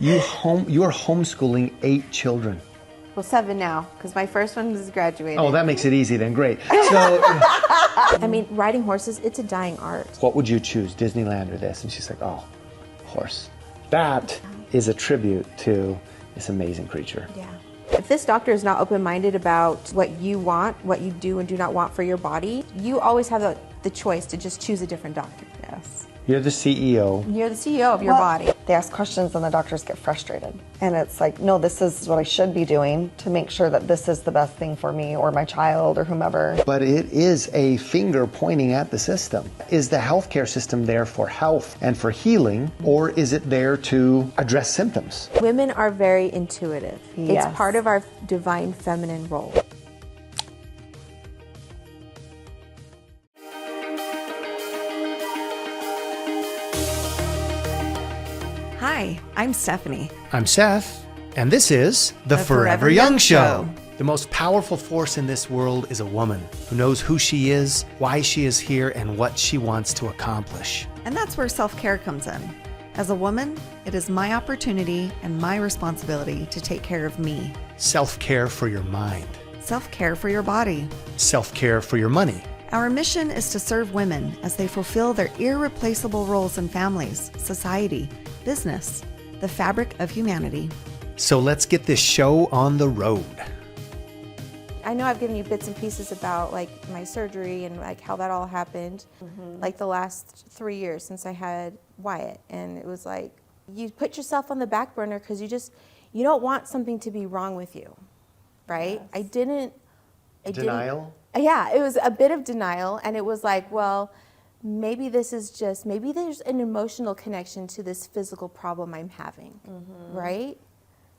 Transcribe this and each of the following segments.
You are homeschooling 8 children. Well, 7 now, because my first one is graduating. Oh, that makes it easy then, great. So, I mean, riding horses, it's a dying art. what would you choose, Disneyland or this? And she's like, oh, horse. That is a tribute to this amazing creature. Yeah. If this doctor is not open-minded about what you want, what you do and do not want for your body, you always have the choice to just choose a different doctor. Yes. You're the CEO. You're the CEO of your body. They ask questions and the doctors get frustrated. And it's like, no, this is what I should be doing to make sure that this is the best thing for me or my child or whomever. But it is a finger pointing at the system. Is the healthcare system there for health and for healing, or is it there to address symptoms? Women are very intuitive. Yes. It's part of our divine feminine role. Hi, I'm Stephanie. I'm Seth, and this is The Forever Young Show. The most powerful force in this world is a woman who knows who she is, why she is here, and what she wants to accomplish. And that's where self-care comes in. As a woman, it is my opportunity and my responsibility to take care of me. Self-care for your mind. Self-care for your body. Self-care for your money. Our mission is to serve women as they fulfill their irreplaceable roles in families, society, business, the fabric of humanity. So let's get this show on the road. I know I've given you bits and pieces about like my surgery and like how that all happened, like the last 3 years since I had Wyatt. And it was like, you put yourself on the back burner because you don't want something to be wrong with you, right? Yes. Denial? Yeah, it was a bit of denial. And it was like, well, maybe there's an emotional connection to this physical problem I'm having, right?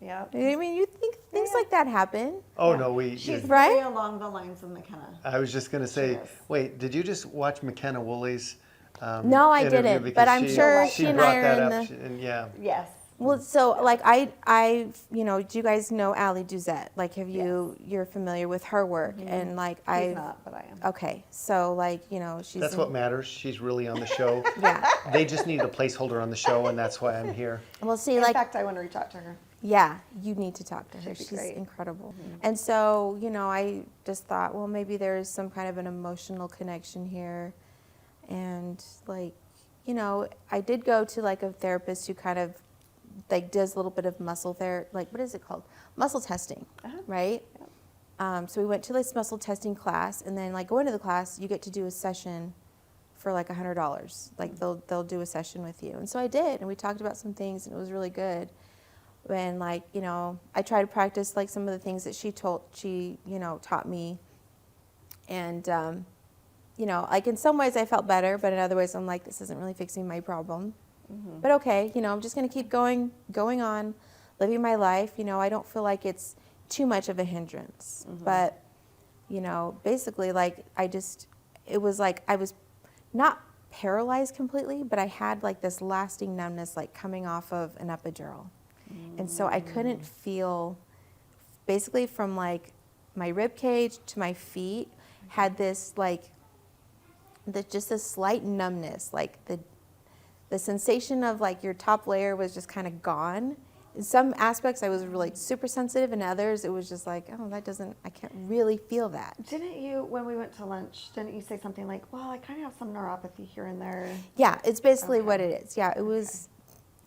Yeah. I mean, you think things like that happen. Oh, no, She's Right? very along the lines of McKenna. I was just going to say, Yes. wait, did you just watch McKenna Woolley's No, I interview? didn't, Because but I'm sure she and I brought are that in up, the... and yeah. Yes. Well, so like I, do you guys know Allie Duzette? Like, you're familiar with her work, and like He's not, but I am. Okay, so like she's. That's what matters. She's really on the show. Yeah. They just needed a placeholder on the show, and that's why I'm here. Well, see, In like, fact, I want to reach out to her. yeah, you need to talk to her. She'd be She's great. incredible. And so, I just thought, well, maybe there's some kind of an emotional connection here, and like, I did go to like a therapist who kind of like does a little bit of muscle therapy, like what is it called? Muscle testing, right? So we went to this muscle testing class, and then like going to the class, you get to do a session for like $100. Like they'll do a session with you. And so I did, and we talked about some things, and it was really good. And like, I try to practice like some of the things that she taught me. And, like in some ways I felt better, but in other ways I'm like, this isn't really fixing my problem. But okay, I'm just going to keep going on, living my life. I don't feel like it's too much of a hindrance. But, basically like it was like I was not paralyzed completely, but I had like this lasting numbness like coming off of an epidural. And so I couldn't feel, basically from like my rib cage to my feet had this like, just this slight numbness, like the sensation of like your top layer was just kind of gone. In some aspects I was really super sensitive, and others it was just like, oh, I can't really feel that. Didn't you, when we went to lunch, didn't you say something like, well, I kind of have some neuropathy here and there? Yeah, it's basically Okay. what it is. Yeah, it was,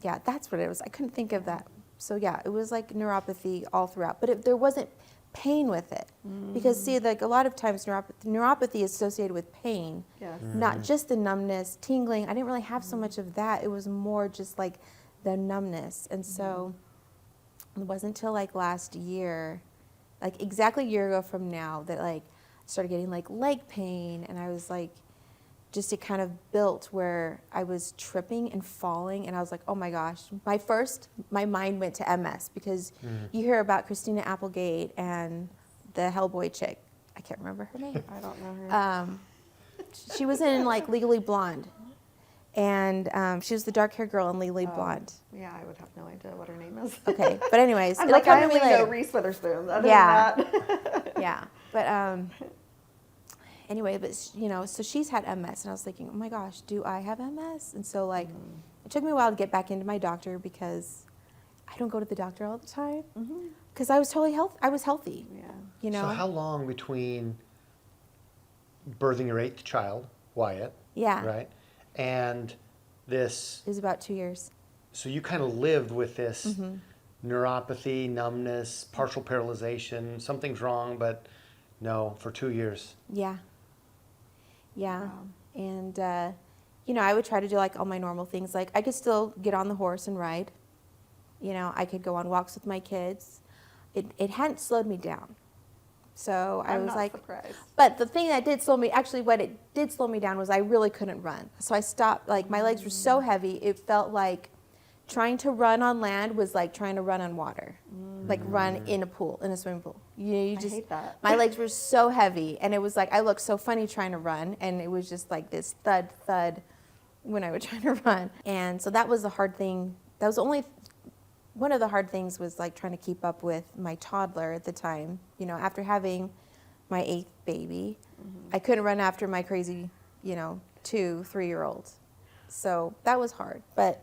yeah, that's what it was. I couldn't think of that. So yeah, it was like neuropathy all throughout, but there wasn't pain with it. Because see, like a lot of times neuropathy is associated with pain, Yes. not just the numbness, tingling. I didn't really have so much of that. It was more just like the numbness. And so it wasn't until like last year, like exactly a year ago from now, that like I started getting like leg pain, and I was like, just it kind of built where I was tripping and falling, and I was like, oh my gosh. My mind went to MS, because you hear about Christina Applegate and the Hellboy chick. I can't remember her name. I don't know her. She was in like Legally Blonde, and she was the dark-haired girl in Legally Blonde. Yeah, I would have no idea what her name is. Okay, but anyways, I'm it'll like, come I to me only know later. Reese Witherspoon. Other Yeah. than that. Yeah, but anyway, but so she's had MS, and I was thinking, oh my gosh, do I have MS? And so like, it took me a while to get back into my doctor, because I I don't go to the doctor all the time because I was totally I was healthy. Yeah. You know. So how long between birthing your 8th child, Wyatt, Yeah. right, and this? It was about 2 years. So you kind of lived with this neuropathy, numbness, partial paralyzation. Something's wrong, but no, for 2 years. Yeah. Yeah. And, you know, I would try to do like all my normal things. Like I could still get on the horse and ride. You know, I could go on walks with my kids. It hadn't slowed me down. So I I'm was not like, surprised. but the thing that did slow me, actually what it did slow me down was I really couldn't run. So I stopped, like my legs were so heavy, it felt like trying to run on land was like trying to run on water. Like run in a pool, in a swimming pool. You just, hate that. My legs were so heavy and it was like, I looked so funny trying to run and it was just like this thud, thud when I was trying to run. And so that was the hard thing. That was the only, one of the hard things was like trying to keep up with my toddler at the time. You know, after having my 8th baby, I couldn't run after my crazy, you know, 2-3-year-old. So that was hard. But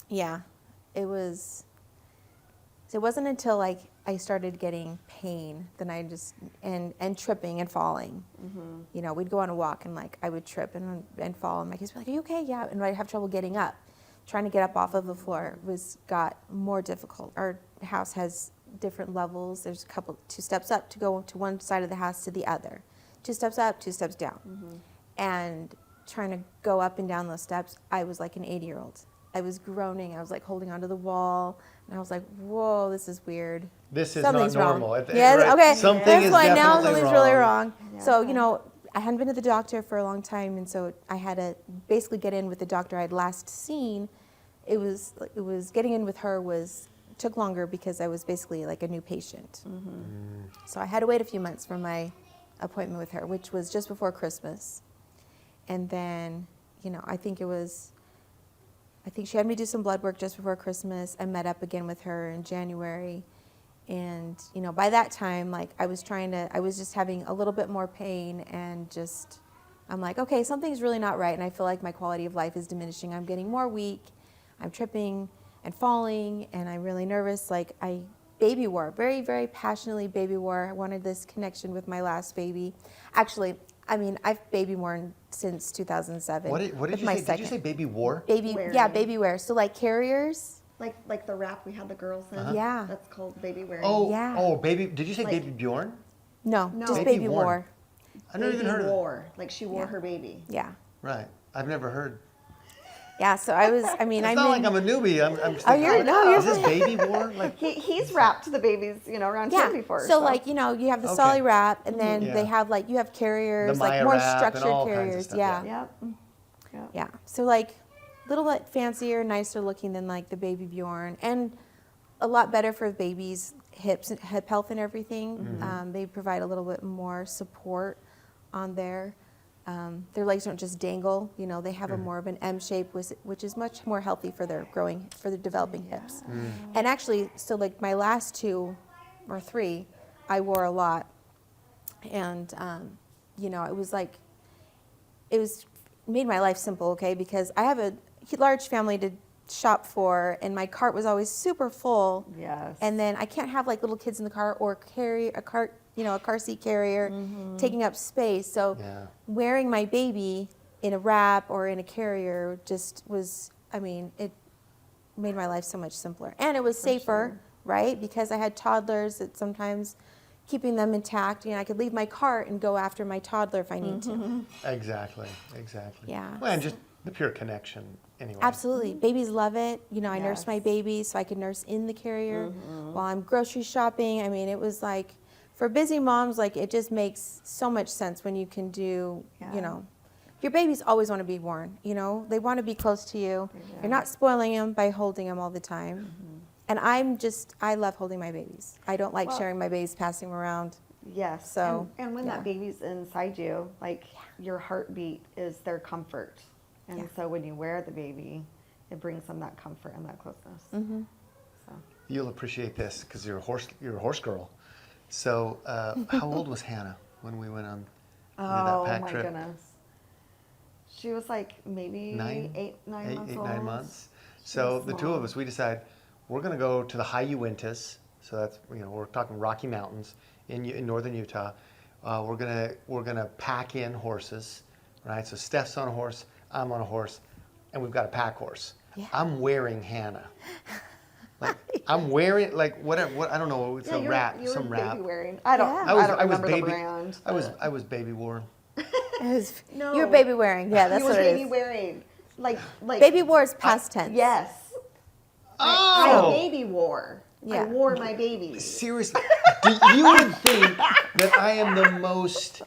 yeah, it wasn't until like I started getting pain then I just, and tripping and falling. You know, we'd go on a walk and like I would trip and fall and my kids would be like, are you okay? Yeah. And I'd have trouble getting up. Trying to get up off of the floor got more difficult. Our house has different levels. There's 2 steps up to go to one side of the house to the other. 2 steps up, 2 steps down. And trying to go up and down those steps, I was like an 80-year-old. I was groaning. I was like holding onto the wall. And I was like, whoa, this is weird. This is Something's not wrong. normal. Yeah, Right? okay. Something That's is why now definitely something's wrong. really wrong. Yeah. So, you know, I hadn't been to the doctor for a long time, and so I had to basically get in with the doctor I'd last seen. It was getting in with her took longer because I was basically like a new patient. So I had to wait a few months for my appointment with her, which was just before Christmas. And then, you know, I think she had me do some blood work just before Christmas. I met up again with her in January. And, you know, by that time, like I was just having a little bit more pain and just, I'm like, okay, something's really not right. And I feel like my quality of life is diminishing. I'm getting more weak. I'm tripping and falling and I'm really nervous. Like I baby wore, very, very passionately baby wore. I wanted this connection with my last baby. Actually, I mean, I've baby worn since 2007. What did you say? Did you say baby war? Baby, Wearing. yeah, baby wear. So like carriers. Like the wrap we had the girls in. Yeah. That's called baby wearing. Oh, Yeah. oh, baby. Did you say Like- baby Bjorn? No, No. just Baby baby worn. wore. I never even heard of it. wore. Like she wore Yeah. her baby. Yeah. Right. I've never heard. Yeah, so I was, I mean, It's I'm not in, like I'm a newbie. I'm Oh, thinking, you're, no, you're is this baby war? Like, He's wrapped the babies, you know, around yeah. him before. So like, you know, you have the Okay. Solly wrap and then Yeah. they have like, you have carriers, The like Maya more wrap and structured all kinds of carriers. stuff, Yeah. Yep. Yep. Yeah. So like a little bit fancier, nicer looking than like the baby Bjorn and a lot better for babies' hip health and everything. They provide a little bit more support on there. Their legs don't just dangle, you know, they have a more of an M shape, which is much more healthy for their developing hips. And actually, so like my last 2 or 3, I wore a lot. And, you know, it made my life simple, okay, because I have a large family to shop for and my cart was always super full. Yes. And then I can't have like little kids in the car or carry a cart, you know, a car seat carrier taking up space. So Yeah. wearing my baby in a wrap or in a carrier just was, I mean, it made my life so much simpler. And it was safer, right? Because I had toddlers that sometimes keeping them intact, you know, I could leave my cart and go after my toddler if I need to. exactly. Yeah. Well, and just the pure connection anyway. Absolutely. Babies love it. You know, I nurse Yes. my baby so I could nurse in the carrier while I'm grocery shopping. I mean, it was like, for busy moms, like it just makes so much sense when you can do, Yeah. you know, your babies always want to be worn, you know, they want to be close to you. You're not spoiling them by holding them all the time. And I love holding my babies. I don't like sharing my babies, passing them around. Yes. So, and when yeah. that baby's inside you, like your heartbeat is their comfort. And Yeah. so when you wear the baby, it brings them that comfort and that closeness. So You'll appreciate this because you're a horse girl. So, how old was Hannah when we went on that pack my trip? goodness. She was like maybe 8, 9 months old. 9 months. She So was the 2 small. of us, we decided we're going to go to the high Uintas. So that's, we're talking Rocky Mountains in northern Utah. We're gonna pack in horses, right? So Steph's on a horse, I'm on a horse, and we've got a pack horse. Yeah. I'm wearing Hannah. Like I'm wearing what I don't know. It's a wrap, you some were wrap. baby wearing. I don't remember the brand. I was baby worn. No. You were baby wearing. Yeah, that's you what were it baby is. wearing. Like Baby wore is past tense. Yes. Oh. I baby wore. Yeah. I wore my babies. Seriously, you would think that I am the most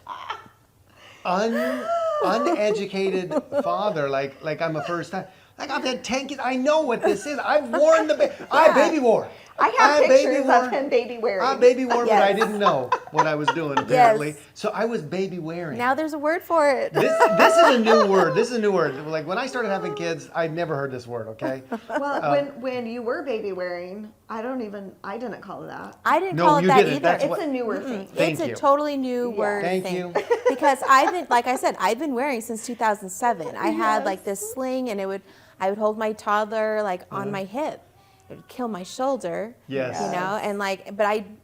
uneducated father. Like I'm a first time. Like I've had 10 kids. I know what this is. I've worn the baby. I baby wore. I have pictures of him baby wearing. I baby wore, but I Yes. didn't know what I was doing apparently. Yes. So I was baby wearing. Now there's a word for it. This is a new word. This is a new word. Like when I started having kids, I'd never heard this word. Okay. Well, when you were baby wearing, I didn't call it that. I didn't No, call it you that didn't. either. That's It's what- a newer thing. Thank It's you. a totally new word Thank thing. you. Because I've been, like I said, I've been wearing since 2007. I had like this sling, and I would hold my toddler like on my hip. It would kill my shoulder. Yes. You know,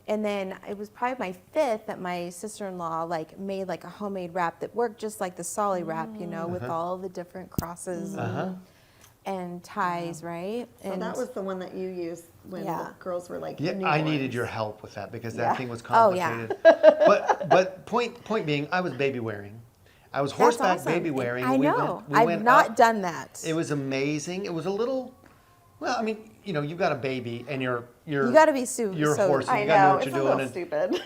and then it was probably my 5th that my sister-in-law like made like a homemade wrap that worked just like the Solly wrap, with all the different crosses and ties, right? So that was the one that you used when Yeah. the girls were like Yeah, newborns. I needed your help with that because that thing was Oh, yeah. complicated. But point being, I was baby wearing. I was That's horseback awesome. baby wearing. I We know. we I've went not up. done that. It was amazing. It was a little. Well, I mean, you've got a baby and you're You got to be your so horse. I You got to know know, what it's you're a little doing. stupid.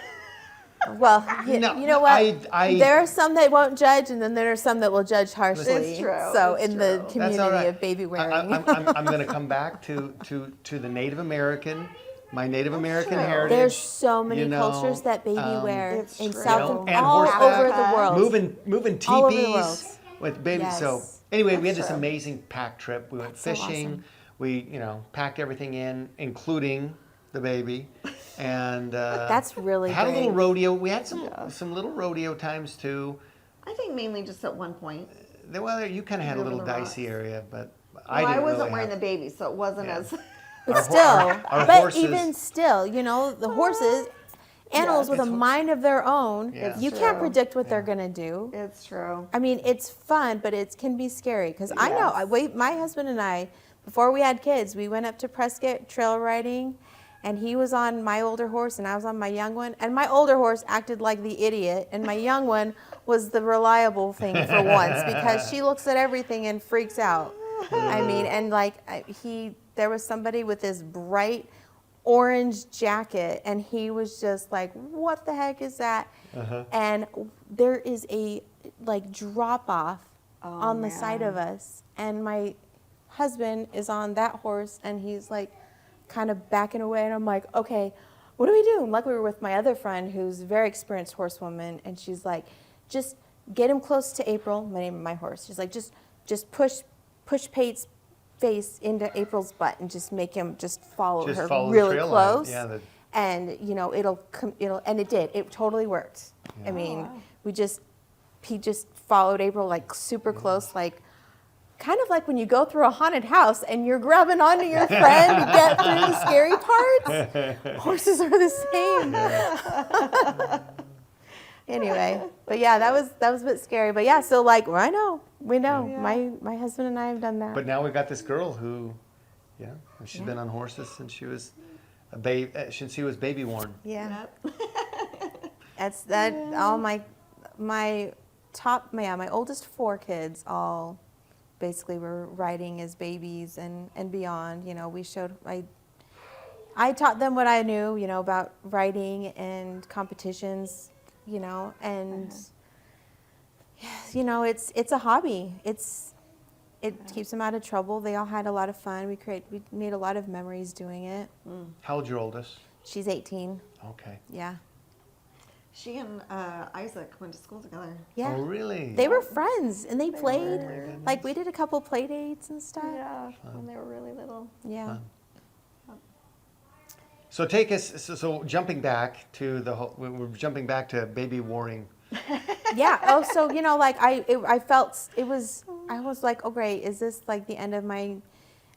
Well, No, you know what? I- there are some that won't judge, and then there are some that will judge harshly. It's true, So it's in the true. community That's all right. of baby wearing, I'm going to come back to the Native American, my Native American true. heritage. there's so many you know, cultures that baby wear It's in true. South and all horseback, over the world. moving All over the world. teepees with babies. Yes. So anyway, we had That's this true. amazing pack trip. We went That's so fishing. awesome. We packed everything in, including the baby, and That's really had a little great. rodeo. We had some little rodeo times too. I think mainly just at one point. Well, you kind of had a Over little the dicey rocks. area, but I didn't wasn't really wearing have- the baby, so it wasn't Yeah. as. But Our still, our but horses- even still, the horses, animals with a It's- mind of their own, Yeah. you It's can't true. predict what they're gonna do. It's true. I mean, it's fun, but it can be scary because I know. Yes. My husband and I, before we had kids, we went up to Prescott trail riding, and he was on my older horse and I was on my young one. And my older horse acted like the idiot, and my young one was the reliable thing for once because she looks at everything and freaks out. I mean, and there was somebody with this bright orange jacket, and he was just like, "What the heck is that?" And there is a drop off on the side of us, and my husband is on that horse, and he's like kind of backing away, and I'm like, "Okay, what do we do?" And luckily we were with my other friend who's a very experienced horsewoman, and she's like, "Just get him close to April," my name of my horse. She's like, just push Pate's face into April's butt and just make him just follow Just her follow the really trail line. close. Yeah, and and it did. It totally worked. I mean, he just followed April like super close, like kind of like when you go through a haunted house and you're grabbing onto your friend to get through the scary parts. Horses are the same. Anyway, but yeah, that was a bit scary. But yeah, so we know. My husband and I have done that. But now we've got this girl who, she's been on horses since she was a baby, since she was baby worn. Yeah. That's that. All my oldest 4 kids all basically were riding as babies and beyond. I taught them what I knew, about riding and competitions, and it's a hobby. It keeps them out of trouble. They all had a lot of fun. We made a lot of memories doing it. How old's your oldest? She's 18. Okay. Yeah. She and Isaac went to school together. Yeah. Oh, really? They were friends and they played. Like we did a couple play dates and stuff. Yeah, when they were really little. Yeah. So take us. So jumping back to we're jumping back to baby warring. Yeah. Oh, so I felt I was like, oh great, is this like the end of my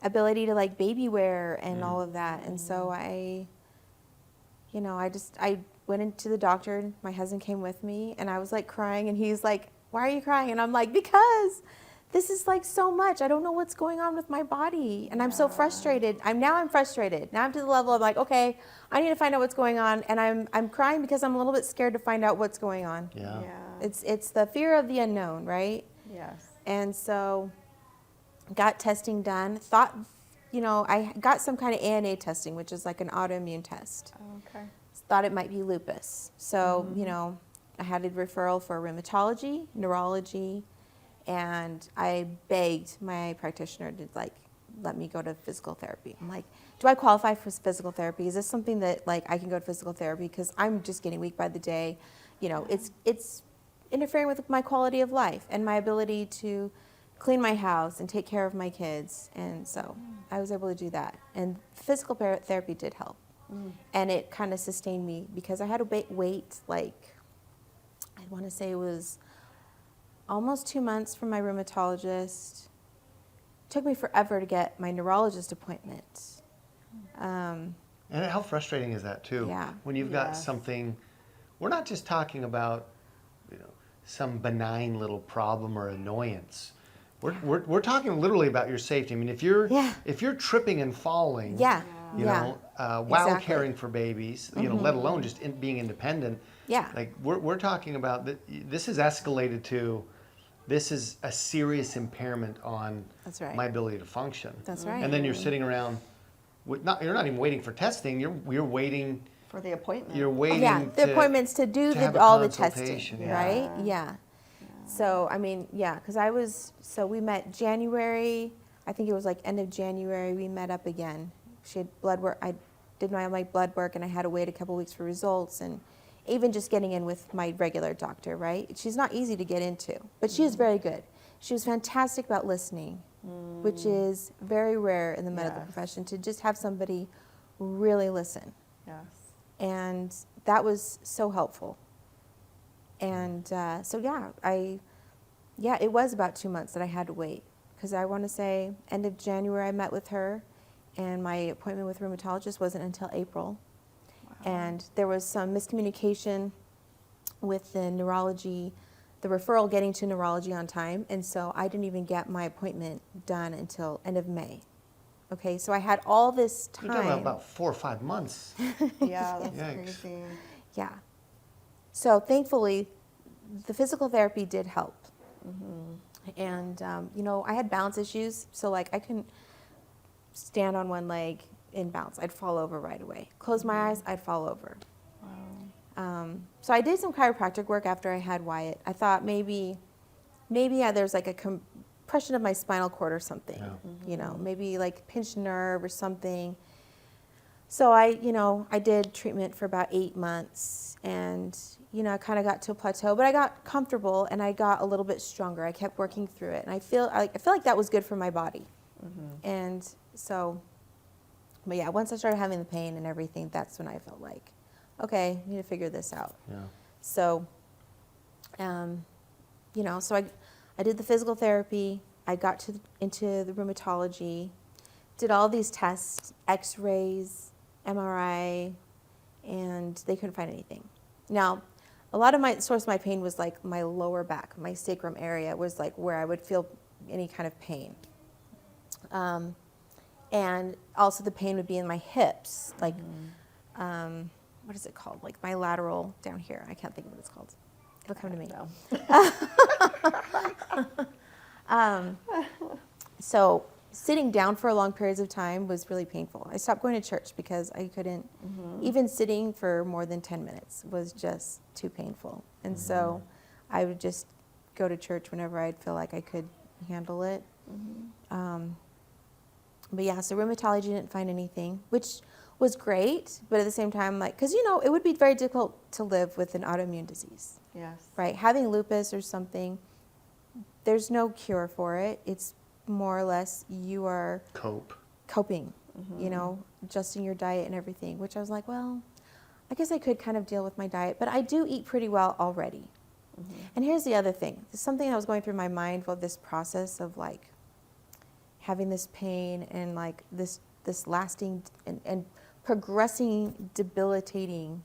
ability to like baby wear and all of that. And so I went into the doctor. My husband came with me, and I was like crying, and he's like, "Why are you crying?" And I'm like, "Because this is like so much. I don't know what's going on with my body, and I'm so frustrated. I'm frustrated. Now I'm to the level of like, okay, I need to find out what's going on, and I'm crying because I'm a little bit scared to find out what's going on. Yeah. It's the fear of the unknown, right? Yes. And so got testing done. Thought, I got some kind of ANA testing, which is like an autoimmune test. Okay. Thought it might be lupus. So, I had a referral for rheumatology, neurology, and I begged my practitioner to like let me go to physical therapy. I'm like, do I qualify for physical therapy? Is this something that like I can go to physical therapy? Because I'm just getting weak by the day. It's interfering with my quality of life and my ability to clean my house and take care of my kids. And so I was able to do that. And physical therapy did help. And it kind of sustained me because I had to wait like, I want to say it was almost 2 months from my rheumatologist. It took me forever to get my neurologist appointment. And how frustrating is that too? Yeah. When you've got something, we're not just talking about, some benign little problem or annoyance. We're talking literally about your safety. I mean, if you're tripping and falling, while Exactly. caring for babies, let alone just being independent. Yeah. Like we're talking about that. This is escalated to. This is a serious impairment on That's right. my ability to function. That's right. And then you're sitting around, you're not even waiting for testing. You're waiting For the appointment. You're waiting. the appointments to do have a all the testing, consultation, right? Yeah. So because we met January. I think it was like end of January. We met up again. She had blood work. I did my blood work, and I had to wait a couple weeks for results, and even just getting in with my regular doctor, right? She's not easy to get into, but she is very good. She was fantastic about listening, which is very rare in the medical profession, to just have somebody really listen. Yes. And that was so helpful. And it was about 2 months that I had to wait, because I want to say end of January I met with her, and my appointment with rheumatologist wasn't until April. And there was some miscommunication with the neurology, the referral getting to neurology on time, and so I didn't even get my appointment done until end of May. Okay, so I had all this time. You're talking about 4 or 5 months. Yeah, that's Yikes. crazy. Yeah. So thankfully, the physical therapy did help. And, I had balance issues, so like I couldn't stand on one leg in balance. I'd fall over right away. Close my eyes, I'd fall over. So I did some chiropractic work after I had Wyatt. I thought maybe there's like a compression of my spinal cord or something, maybe like pinched nerve or something. So I did treatment for about 8 months, and, I kind of got to a plateau, but I got comfortable and I got a little bit stronger. I kept working through it, and I feel like that was good for my body. And so, but yeah, once I started having the pain and everything, that's when I felt like, okay, I need to figure this out. Yeah. So, so I did the physical therapy. I got into the rheumatology, did all these tests, X-rays, MRI, and they couldn't find anything. Now, a lot of my source of my pain was like my lower back, my sacrum area was like where I would feel any kind of pain. And also the pain would be in my hips, like, what is it called? Like my lateral down here. I can't think of what it's called. It'll come to me. So sitting down for long periods of time was really painful. I stopped going to church because I couldn't, even sitting for more than 10 minutes was just too painful. And so I would just go to church whenever I'd feel like I could handle it. But yeah, so rheumatology didn't find anything, which was great, but at the same time, like, because, it would be very difficult to live with an autoimmune disease. Yes. Right? Having lupus or something, there's no cure for it. It's more or less you are coping, adjusting your diet and everything, which I was like, well, I guess I could kind of deal with my diet, but I do eat pretty well already. And here's the other thing. There's something that was going through my mind with this process of like having this pain and like this lasting and progressing debilitating,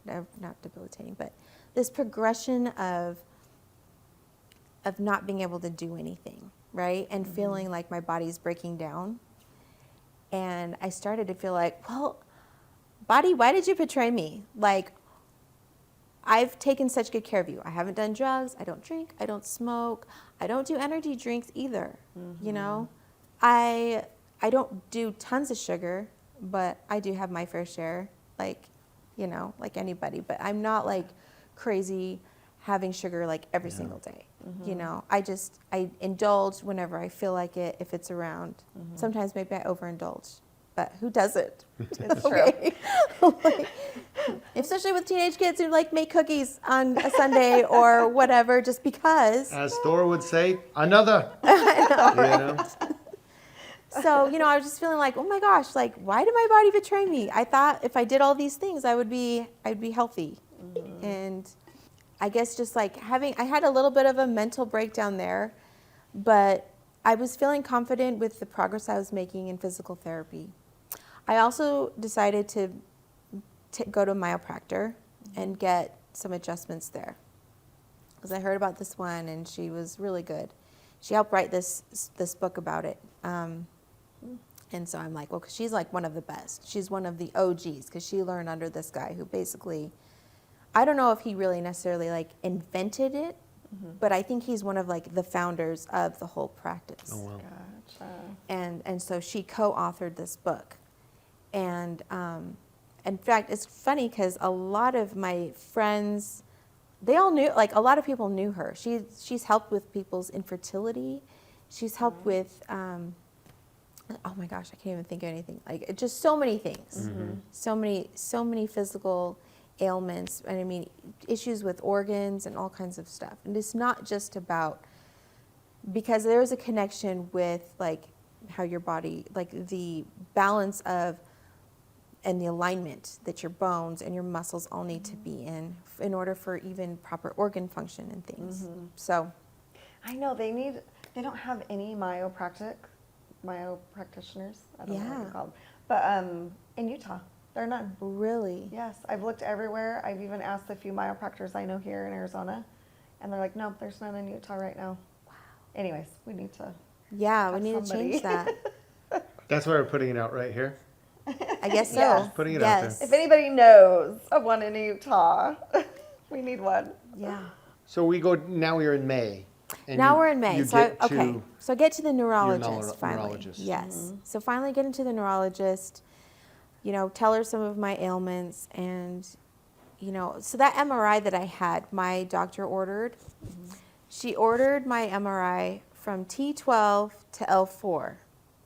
not debilitating, but this progression of not being able to do anything, right? And feeling like my body's breaking down. And I started to feel like, well, body, why did you betray me? Like, I've taken such good care of you. I haven't done drugs. I don't drink. I don't smoke. I don't do energy drinks either. You know, I don't do tons of sugar, but I do have my fair share, like, you know, like anybody. But I'm not like crazy having sugar like every single day. You know, I indulge whenever I feel like it, if it's around. Sometimes maybe I overindulge, but who doesn't? It's true. Like, especially with teenage kids who like make cookies on a Sunday or whatever, just because. As Thor would say, another. You know? So, you know, I was just feeling like, oh my gosh, like, why did my body betray me? I thought if I did all these things, I'd be healthy. And I guess just like I had a little bit of a mental breakdown there, but I was feeling confident with the progress I was making in physical therapy. I also decided to go to a chiropractor and get some adjustments there, because I heard about this one and she was really good. She helped write this book about it. And so I'm like, well, 'cause she's like one of the best. She's one of the OGs, because she learned under this guy who basically, I don't know if he really necessarily like invented it, but I think he's one of like the founders of the whole practice. Oh, wow. Gotcha. And so she co-authored this book. And in fact, it's funny because a lot of my friends, they all knew, like a lot of people knew her. She's helped with people's infertility. She's helped with, oh my gosh, I can't even think of anything. Like just so many things, so many physical ailments. And I mean, issues with organs and all kinds of stuff. And it's not just about, because there's a connection with like how your body, like the balance of, and the alignment that your bones and your muscles all need to be in order for even proper organ function and things. So I know they don't have any myo practitioners. I don't know what Yeah. they're called. But in Utah, there are none. really, Yes, I've looked everywhere. I've even asked a few chiropractors I know here in Arizona, and they're like, nope, there's none in Utah right now. Wow. Anyways, we need to. yeah, we Have need to somebody. change that. That's why we're putting it out right here. I guess so. Yes. Putting it out there. Yes. If anybody knows of one in Utah, we need one. Yeah. So now we're in May. And Now we're in May. you So get so I get to the neurologist neuro- finally. neurologist. Yes. So finally getting to the neurologist, you know, tell her some of my ailments, and you know, so that MRI that I had, my doctor ordered. She ordered my MRI from T12 to L4.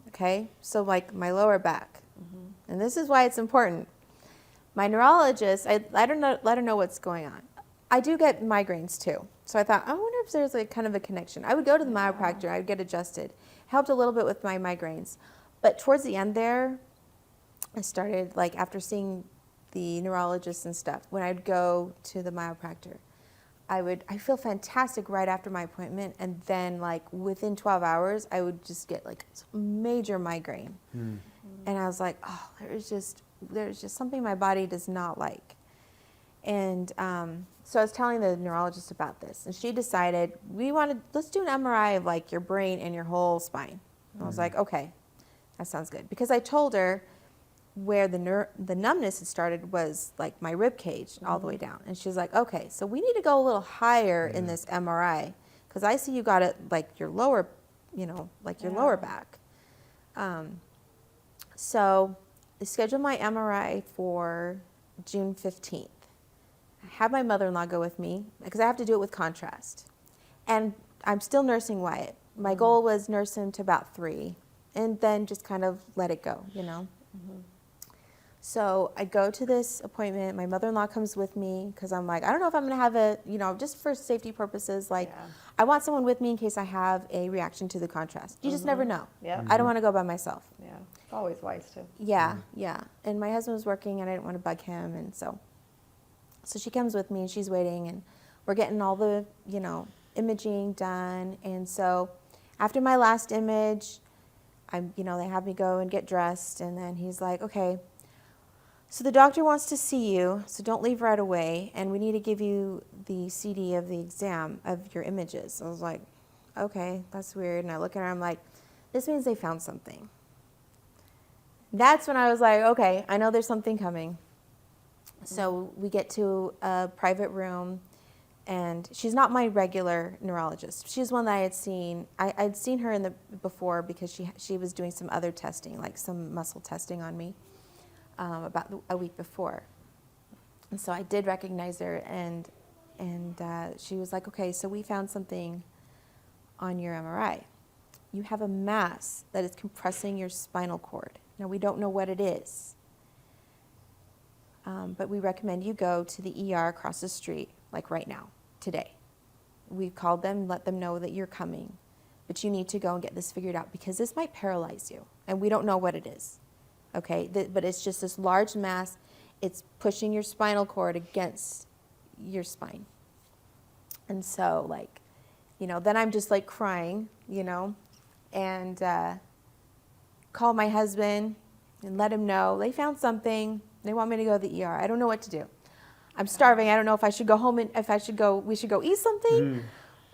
Okay? So like my lower back. And this is why it's important. My neurologist, I don't know, let her know what's going on. I do get migraines too. So I thought, I wonder if there's like kind of a connection. I would go to the chiropractor, I would get adjusted. Helped a little bit with my migraines. But towards the end there, I started, like after seeing the neurologist and stuff, when I'd go to the chiropractor, I feel fantastic right after my appointment, and then like within 12 hours, I would just get like major migraine. And I was like, oh, there's just something my body does not like. And so I was telling the neurologist about this, and she decided let's do an MRI of like your brain and your whole spine. And I was like, okay, that sounds good, because I told her where the numbness had started was like my rib cage all the way down, and she was like, okay, so we need to go a little higher in this MRI, because I see you got it like your lower, like your lower back. So I scheduled my MRI for June 15th. I had my mother-in-law go with me because I have to do it with contrast. And I'm still nursing Wyatt. My goal was nurse him to about 3 and then just kind of let it go, So I go to this appointment. My mother-in-law comes with me because I'm like, I don't know if I'm going to have just for safety purposes, like I want someone with me in case I have a reaction to the contrast. You just never know. Yeah. I don't want to go by myself. Yeah, it's always wise to. Yeah. And my husband was working, and I didn't want to bug him, and so she comes with me, and she's waiting, and we're getting all the, imaging done. And so after my last image, they have me go and get dressed, and then he's like, okay, so the doctor wants to see you, so don't leave right away, and we need to give you the CD of the exam of your images. I was like, okay, that's weird. And I look at her, I'm like, this means they found something. That's when I was like, okay, I know there's something coming. So we get to a private room, and she's not my regular neurologist. She's one that I had seen. I'd seen her before because she was doing some other testing, like some muscle testing on me about a week before. And so I did recognize her, and she was like, okay, so we found something on your MRI. You have a mass that is compressing your spinal cord. Now, we don't know what it is, but we recommend you go to the ER across the street, like right now, today. We've called them, let them know that you're coming, but you need to go and get this figured out because this might paralyze you, and we don't know what it is, okay? But it's just this large mass. It's pushing your spinal cord against your spine. And so, like, then I'm just like crying, and call my husband and let him know they found something. They want me to go to the ER. I don't know what to do. I'm starving. I don't know if I should go home and we should go eat something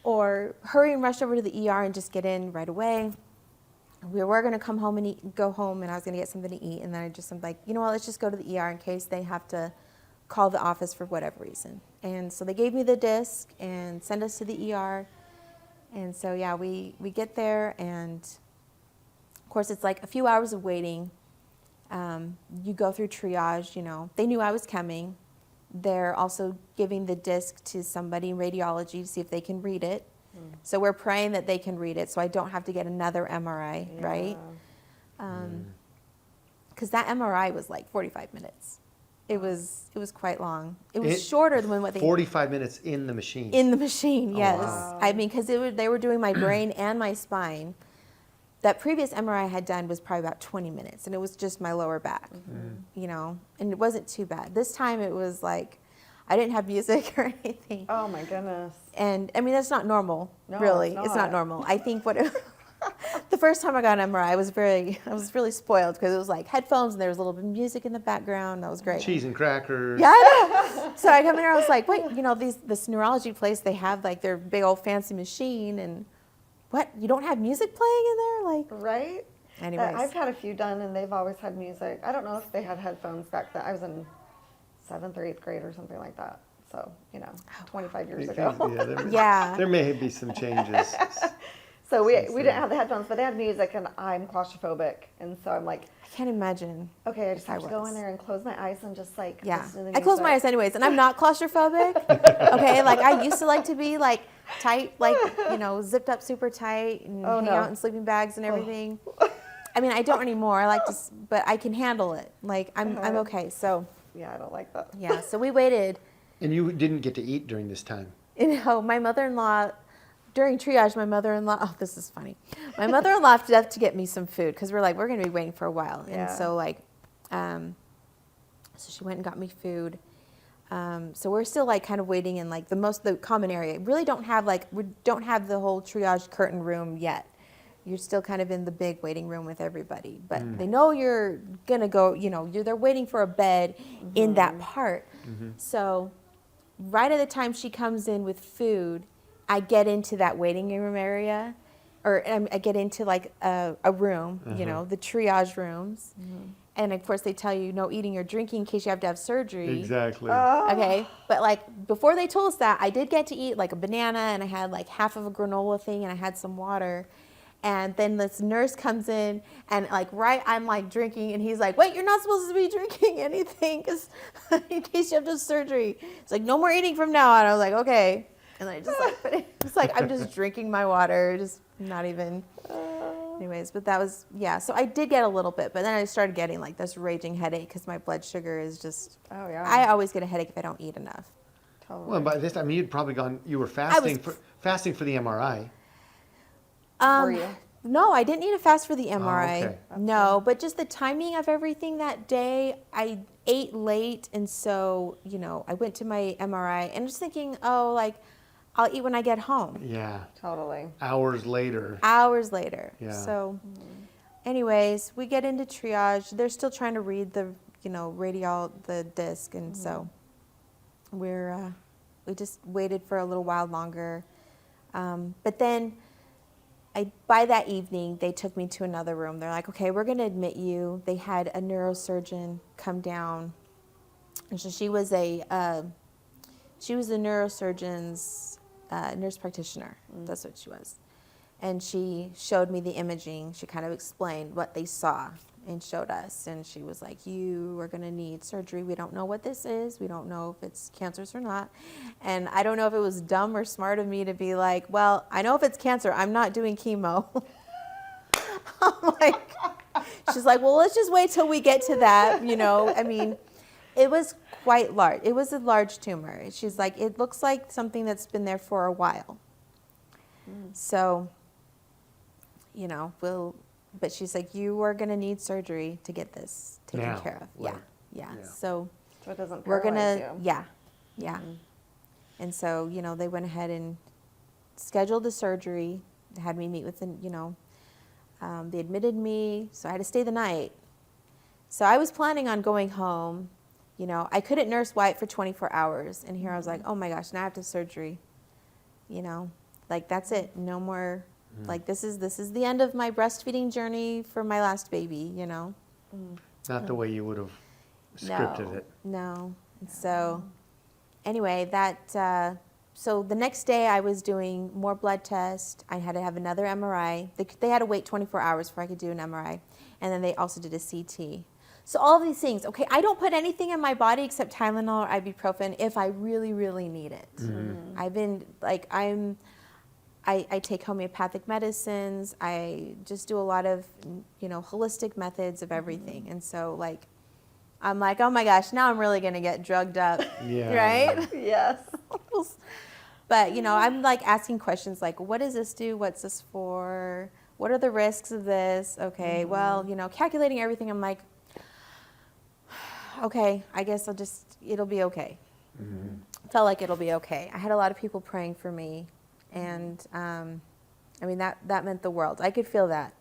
or hurry and rush over to the ER and just get in right away. We were going to come home and go home, and I was going to get something to eat. And then I'm like, you know what, let's just go to the ER in case they have to call the office for whatever reason. And so they gave me the disc and sent us to the ER. And so, yeah, we get there, and of course it's like a few hours of waiting. You go through triage, They knew I was coming. They're also giving the disc to somebody in radiology to see if they can read it. So we're praying that they can read it so I don't have to get another MRI, right? Because that MRI was like 45 minutes. It was quite long. It was shorter than what they... 45 minutes in the machine. In the machine, yes. Wow. I mean, because they were doing my brain and my spine. That previous MRI I had done was probably about 20 minutes, and it was just my lower back, and it wasn't too bad. This time it was like, I didn't have music or anything. Oh my goodness. And I mean, that's not normal, No, really. it's It's not. not normal. I think the first time I got an MRI, I was really spoiled because it was like headphones and there was a little bit of music in the background. That was great. Cheese and crackers. Yeah, I know. So I come in here, I was like, wait, this neurology place, they have like their big old fancy machine, and what? You don't have music playing in there? Like, Right? anyways. I've had a few done, and they've always had music. I don't know if they had headphones back then. I was in 7th or 8th grade or something like that. So, 25 years ago. Yeah. There may be some changes. So we didn't have the headphones, but they had music, and I'm claustrophobic. And so I'm like, I can't imagine. okay, I just have to go was. in there and close my eyes and just like Yeah. listen to the I close my music. eyes anyways, and I'm not claustrophobic. Okay, like I used to like to be like tight, like, zipped up super tight and Oh, hang no. out in sleeping bags and everything. I mean, I don't anymore. I like to, but I can handle it. Like I'm okay. So Yeah, I don't like that. yeah, so we waited. And you didn't get to eat during this time. My mother-in-law, during triage, oh, this is funny. My mother-in-law left to get me some food because we're going to be waiting for a while. Yeah. And so so she went and got me food. So we're still like kind of waiting in like the common area. We don't have the whole triage curtain room yet. You're still kind of in the big waiting room with everybody, but they know you're gonna go. They're waiting for a bed in that part. So right at the time she comes in with food, I get into that waiting room area, or I get into like a room, the triage rooms. And of course they tell you no eating or drinking in case you have to have surgery. Exactly. Okay, but like before they told us that, I did get to eat like a banana, and I had like half of a granola thing, and I had some water. And then this nurse comes in, and like I'm like drinking, and he's like, "Wait, you're not supposed to be drinking anything, cause in case you have to have surgery." It's like no more eating from now on. I was like, okay, and I just like, but it's like I'm just drinking my water, just not even. Anyways, but that was So I did get a little bit, but then I started getting like this raging headache because my blood sugar is just. Oh yeah. I always get a headache if I don't eat enough. Totally. Well, by this time you'd probably gone. You were fasting for the MRI. Were you? No, I didn't need a fast for the MRI. okay. No, but just the timing of everything that day, I ate late, and so I went to my MRI and just thinking, I'll eat when I get home. Yeah. Totally. Hours later. Hours later. Yeah. So, anyways, we get into triage. They're still trying to read the, the disc. And so we just waited for a little while longer. But then by that evening, they took me to another room. They're like, okay, we're going to admit you. They had a neurosurgeon come down. And so she was a neurosurgeon's nurse practitioner. That's what she was. And she showed me the imaging. She kind of explained what they saw and showed us. And she was like, you are going to need surgery. We don't know what this is. We don't know if it's cancerous or not. And I don't know if it was dumb or smart of me to be like, well, I know if it's cancer, I'm not doing chemo. I'm like, she's like, well, let's just wait till we get to that. I mean, it was quite large. It was a large tumor. She's like, it looks like something that's been there for a while. So, but she's like, you are going to need surgery to get this taken care of. Yeah. So it doesn't we're going paralyze to, you. yeah. And so, they went ahead and scheduled the surgery, had me meet with they admitted me, so I had to stay the night. So I was planning on going home. I couldn't nurse White for 24 hours. And here I was like, oh my gosh, now I have to surgery. Like that's it. No more. Like this is the end of my breastfeeding journey for my last baby, Not the way you would have scripted it. No. And so anyway, so the next day I was doing more blood tests. I had to have another MRI. They had to wait 24 hours before I could do an MRI. And then they also did a CT. So all of these things, okay, I don't put anything in my body except Tylenol or ibuprofen if I really, really need it. I've been, like, I take homeopathic medicines. I just do a lot of, holistic methods of everything. And so, like, I'm like, oh my gosh, now I'm really going to get drugged up, right? Yes. But, I'm like asking questions like, what does this do? What's this for? What are the risks of this? Okay, well, calculating everything, I'm like, okay, I guess it'll be okay. Felt like it'll be okay. I had a lot of people praying for me. And, that meant the world. I could feel that.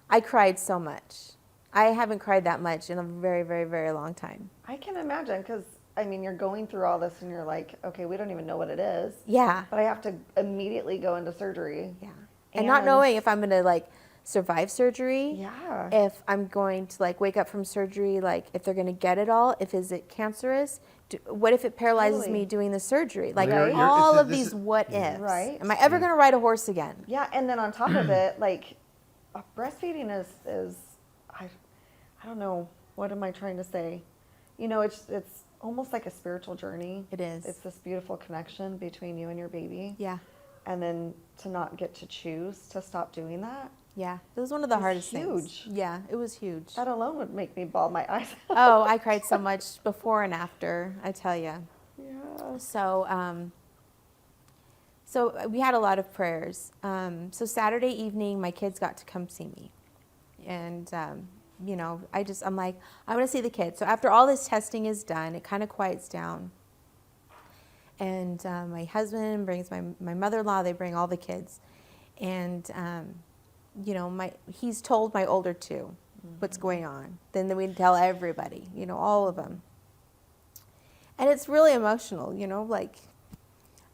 I cried so much. I haven't cried that much in a very, very, very long time. I can imagine because, you're going through all this and you're like, okay, we don't even know what it is. Yeah. But I have to immediately go into surgery. Yeah. And not knowing if I'm going to, survive surgery. Yeah. If I'm going to, wake up from surgery, if they're going to get it all. Is it cancerous? What if it paralyzes me doing the surgery? All of these what ifs. Right. Am I ever going to ride a horse again? Yeah, and then on top of it, breastfeeding is I don't know, what am I trying to say? It's almost like a spiritual journey. It is. It's this beautiful connection between you and your baby. Yeah. And then to not get to choose to stop doing that. Yeah. It was one of the hardest huge. things. Yeah, it was huge. That alone would make me bawl my eyes out. Oh, I cried so much before and after, I tell you. Yeah. So, so we had a lot of prayers. So Saturday evening, my kids got to come see me. And, I'm like, I want to see the kids. So after all this testing is done, it kind of quiets down. And my husband brings my mother-in-law, they bring all the kids. And, he's told my older two what's going on. Then we tell everybody, all of them. And it's really emotional,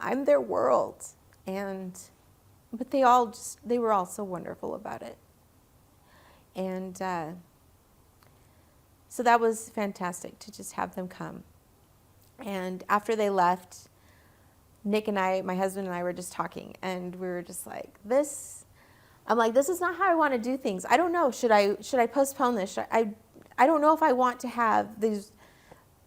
I'm their world. But they were all so wonderful about it. And so that was fantastic to just have them come. And after they left, Nick and I, my husband and I were just talking, and we were just like, I'm like, this is not how I want to do things. I don't know. Should I postpone this? I don't know if I want to have these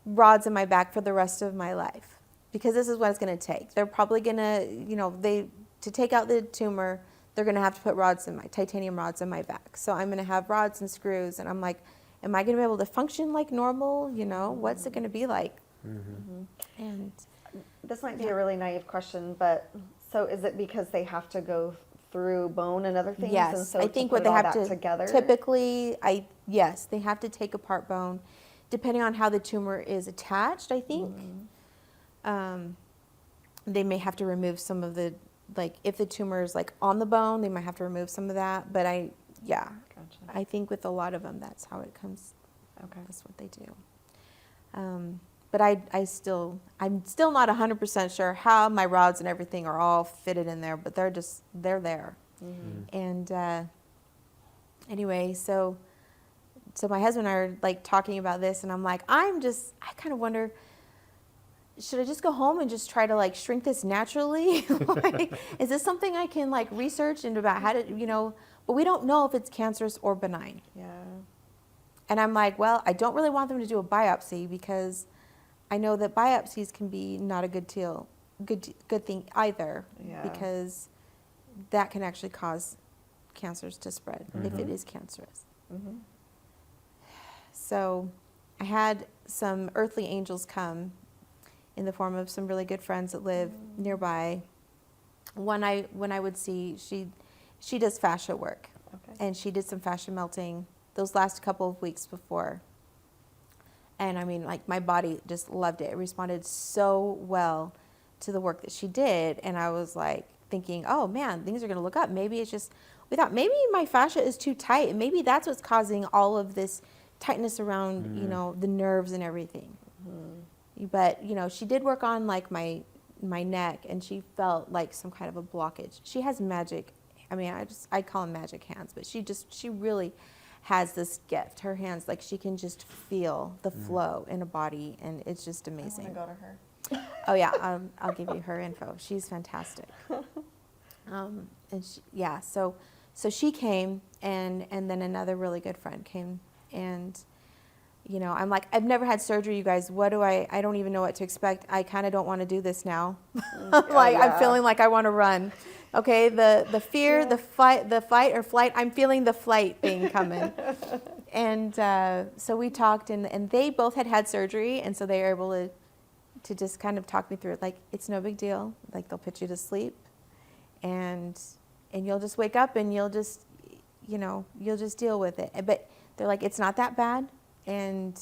rods in my back for the rest of my life, because this is what it's going to take. They're probably going to, to take out the tumor, they're going to have to put titanium rods in my back. So I'm going to have rods and screws, and I'm like, am I going to be able to function like normal? What's it going to be like? And this might be a really naive question, but so is it because they have to go through bone and other things? Yes, and so I to think put what they all have that to together? typically, yes, they have to take apart bone, depending on how the tumor is attached. I think they may have to remove some of the, if the tumor is on the bone, they might have to remove some of that. But yeah, Gotcha. I think with a lot of them, that's how it comes. Okay. That's what they do. But I'm still not 100% sure how my rods and everything are all fitted in there, but they're there. Mm-hmm. And anyway, so my husband and I are like talking about this, and I'm like, I kind of wonder, should I just go home and just try to like shrink this naturally? Like, is this something I can like research into about how to, but we don't know if it's cancerous or benign. Yeah. And I'm like, well, I don't really want them to do a biopsy because I know that biopsies can be not a good thing either, Yeah. because that can actually cause cancers to spread if it is cancerous. Mm-hmm. So I had some earthly angels come in the form of some really good friends that live nearby. When I would see, she does fascia work, Okay. and she did some fascia melting those last couple of weeks before. And I mean, like, my body just loved it. It responded so well to the work that she did. And I was like thinking, oh man, things are going to look up. Maybe it's just, we thought maybe my fascia is too tight. And maybe that's what's causing all of this tightness around, the nerves and everything. Mm-hmm. But, she did work on like my neck, and she felt like some kind of a blockage. She has magic. I mean, I call them magic hands, but she really has this gift. Her hands, like, she can just feel the flow in a body, and it's just amazing. I want to go to her. Oh yeah, I'll give you her info. She's fantastic. And so she came, and then another really good friend came, and I'm like, I've never had surgery, you guys. I don't even know what to expect. I kind of don't want to do this now. I'm feeling like I want to run. Okay, the fear, the fight or flight, I'm feeling the flight thing coming. And so we talked, and they both had surgery, and so they were able to just kind of talk me through it. Like, it's no big deal. Like, they'll put you to sleep, and you'll just wake up, and you'll just deal with it. But they're like, it's not that bad. And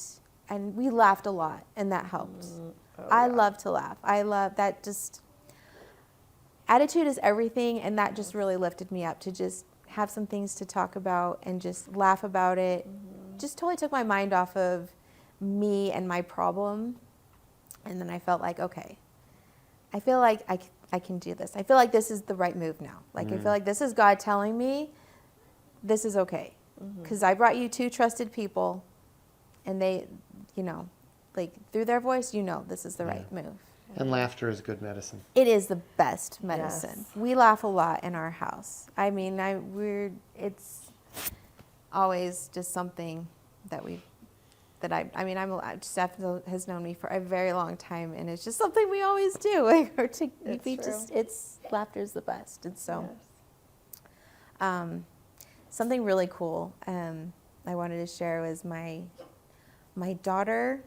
we laughed a lot, and that helped. I love to laugh. I love that. Just attitude is everything, and that just really lifted me up to just have some things to talk about and just laugh about it. Just totally took my mind off of me and my problem. And then I felt like, okay, I feel like I can do this. I feel like this is the right move now. Like, I feel like this is God telling me this is okay. Because I brought you two trusted people, and they, like, through their voice, this is the right move. And laughter is good medicine. It is the best medicine. Yes. We laugh a lot in our house. I mean, it's always just something that Steph has known me for a very long time, and it's just something we always do. Laughter is the best. And so, something really cool I wanted to share was my daughter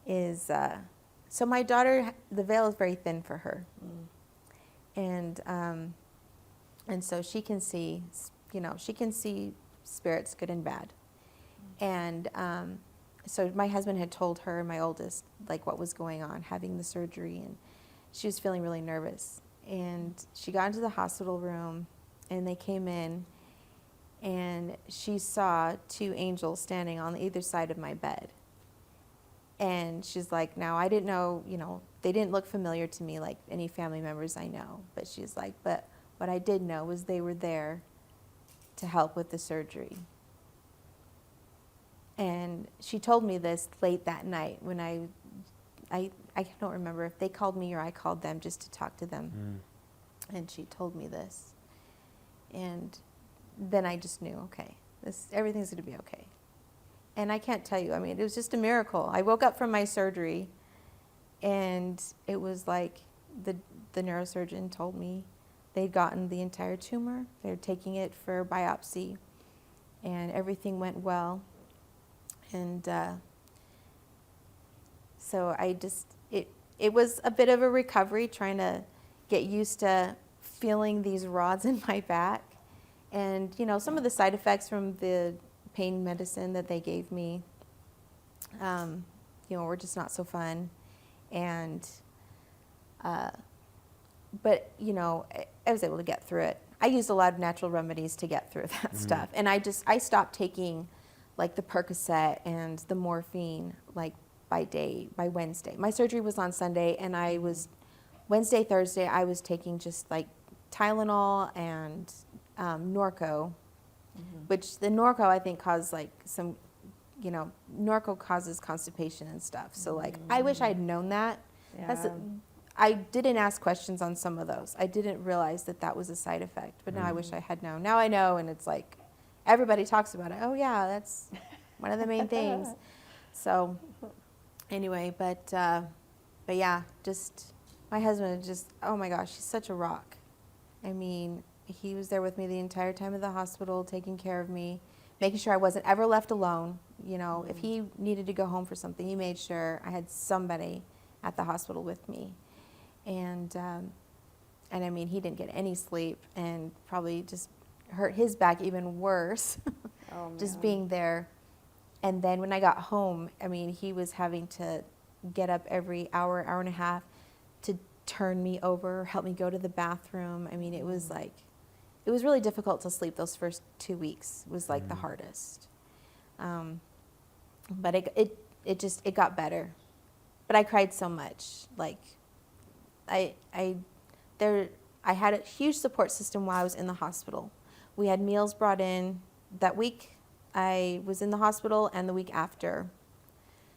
is. So my daughter, the veil is very thin for her, and so she can see, spirits, good and bad, and so my husband had told her, my oldest, like, what was going on, having the surgery, and she was feeling really nervous, and she got into the hospital room, and they came in, and she saw two angels standing on either side of my bed. And she's like, now, I didn't know, they didn't look familiar to me like any family members I know. But she's like, but what I did know was they were there to help with the surgery. And she told me this late that night when I don't remember if they called me or I called them just to talk to them. And she told me this. And then I just knew, okay, everything's going to be okay. And I can't tell you, I mean, it was just a miracle. I woke up from my surgery, and it was like the neurosurgeon told me they'd gotten the entire tumor. They're taking it for biopsy, and everything went well. And so it was a bit of a recovery, trying to get used to feeling these rods in my back. And, some of the side effects from the pain medicine that they gave me, were just not so fun. And, but, I was able to get through it I used a lot of natural remedies to get through that stuff. And I stopped taking like the Percocet and the morphine like by Wednesday. My surgery was on Sunday, and Wednesday, Thursday, I was taking just like Tylenol and Norco, which the Norco I think caused like some, Norco causes constipation and stuff. So like, I wish I'd known that. Yeah. I didn't ask questions on some of those. I didn't realize that was a side effect, but now I wish I had known. Now I know, and it's like, everybody talks about it. Oh yeah, that's one of the main things. So anyway, but yeah, just my husband oh my gosh, he's such a rock. I mean, he was there with me the entire time of the hospital, taking care of me, making sure I wasn't ever left alone. If he needed to go home for something, he made sure I had somebody at the hospital with me. And I mean, he didn't get any sleep, and probably just hurt his back even worse, just being there. And then when I got home, I mean, he was having to get up every hour and a half to turn me over, help me go to the bathroom. I mean, it was really difficult to sleep those first 2 weeks. It was like the hardest. But it got better. But I cried so much. Like, I had a huge support system while I was in the hospital. We had meals brought in that week I was in the hospital and the week after.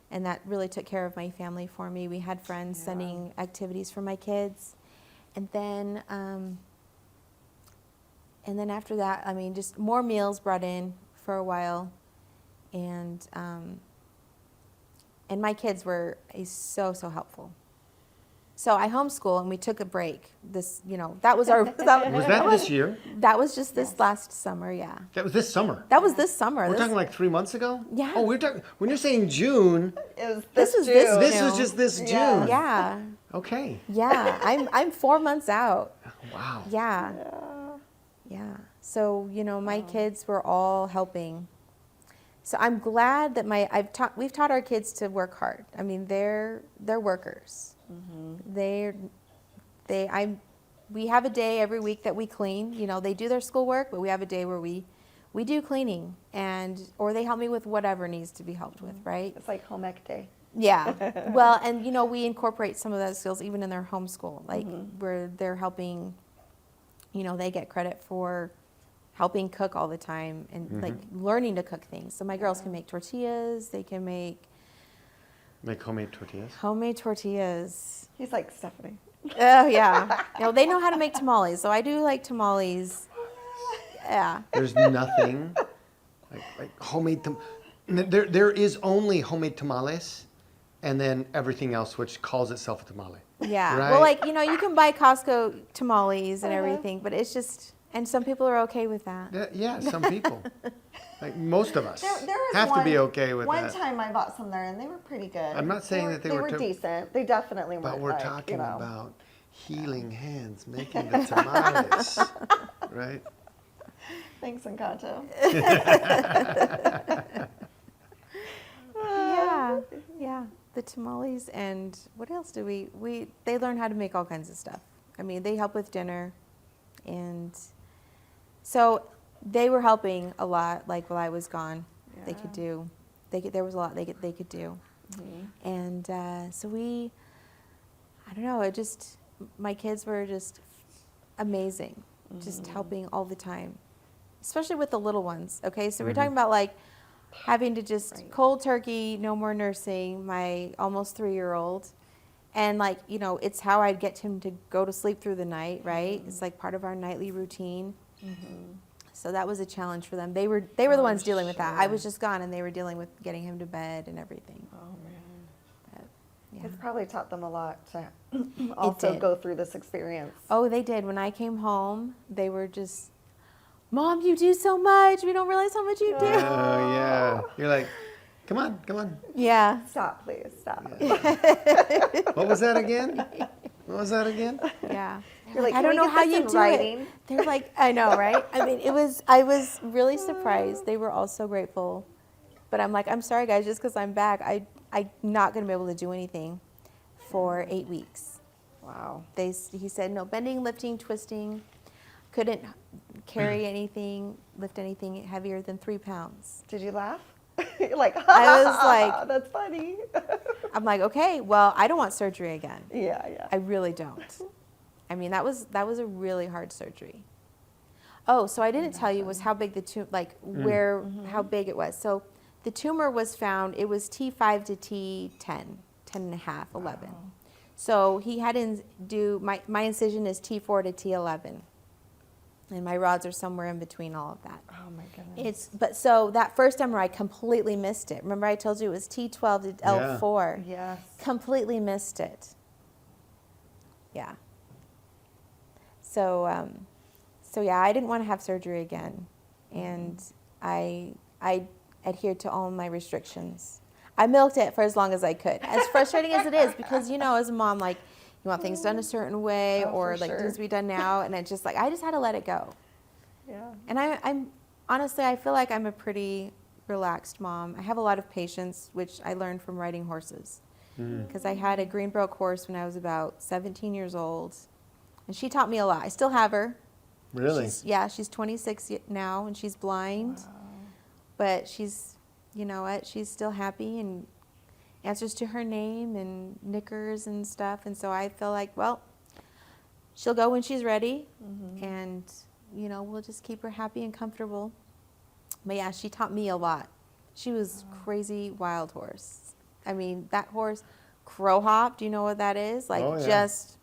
And that really took care of my family for me. We had friends sending activities for my kids. And then after that, I mean, just more meals brought in for a while. And my kids were so helpful. So I homeschool, and we took a break. That was our. Was that this year? That was just this last summer, yeah. That was this summer. That was this summer. We're talking like 3 months ago? Yeah. Oh, we're talking, when you're saying June, This was June. this was just this June. Yeah, Okay. yeah. I'm 4 months out. Wow. Yeah. Yeah. So, my kids were all helping. So I'm glad that we've taught our kids to work hard. I mean, they're workers. We have a day every week that we clean. They do their schoolwork, but we have a day where we do cleaning, or they help me with whatever needs to be helped with, right? It's like home ec day. Yeah. Well, and we incorporate some of those skills even in their homeschool, like where they're helping, they get credit for helping cook all the time and like learning to cook things. So my girls can make tortillas, they can make homemade tortillas. homemade tortillas. He's like, Stephanie. Oh yeah. They know how to make tamales. So I do like tamales. Yeah. There's nothing like homemade there is only homemade tamales, and then everything else which calls itself a tamale. Yeah. Right? Well, like, you can buy Costco tamales and everything, but it's just, and some people are okay with that. Yeah, some people. Like most of us There was have to be okay with one that. time I bought some there, and they were pretty good. I'm not saying that they were decent. They definitely weren't. But we're like, talking about healing hands making the tamales, right? Thanks, Encanto. Yeah. The tamales, and what else do they learn how to make all kinds of stuff. I mean, they help with dinner, and so they were helping a lot, like while I was gone. They could do, there was a lot they could do. And so I don't know, my kids were just amazing, just helping all the time, especially with the little ones, okay? So we're talking about like having to just cold turkey, no more nursing, my almost 3-year-old. And like, it's how I'd get him to go to sleep through the night, right? It's like part of our nightly routine. So that was a challenge for them. They were the ones dealing with that. I was just gone, and they were dealing with getting him to bed and everything. Oh man. But, yeah. It's probably taught them a lot to also go through this experience. Oh, they did. When I came home, they were just, Mom, you do so much. We don't realize how much you do. Oh yeah. You're like, come on. Yeah. Stop, please, stop. What was that again? Yeah. You're like, I "Can don't we know get how this you in do writing?" it. They're like, I know, right? I mean, I was really surprised. They were all so grateful. But I'm like, I'm sorry, guys, just because I'm back, I'm not going to be able to do anything for 8 weeks. Wow. He said, no bending, lifting, twisting. couldn't carry anything, lift anything heavier than 3 pounds. Did you laugh? You're like, I was like, that's funny. I'm like, okay, well, I don't want surgery again. Yeah. I really don't. I mean, that was a really hard surgery. Oh, so I didn't tell you was how big the tumor, like where, how big it was. So the tumor was found, it was T5 to T10, 10 and a half, 11. Wow. So he had to do, my incision is T4 to T11. And my rods are somewhere in between all of that. Oh my goodness. But so that first MRI, I completely missed it. Remember I told you it was T12 to L4. Yes. Completely missed it. Yeah. So, so yeah, I didn't want to have surgery again, and I adhered to all my restrictions. I milked it for as long as I could. As frustrating as it is, because you know, as a mom, like you want things done a certain way, or like sure. things to be done now, and it's just like I just had to let it go. Yeah. And I'm honestly, I feel like I'm a pretty relaxed mom. I have a lot of patience, which I learned from riding horses. Because I had a Greenbrook horse when I was about 17 years old, and she taught me a lot. I still have her. Really? She's 26 now, and she's blind. Wow. But she's, you know what, she's still happy and answers to her name and knickers and stuff. And so I feel like, well, she'll go when she's ready, and, you know, we'll just keep her happy and comfortable. But yeah, she taught me a lot. She was crazy wild horse. I mean, that horse, crow hop, do you know what that is? Like, Oh, yeah. just,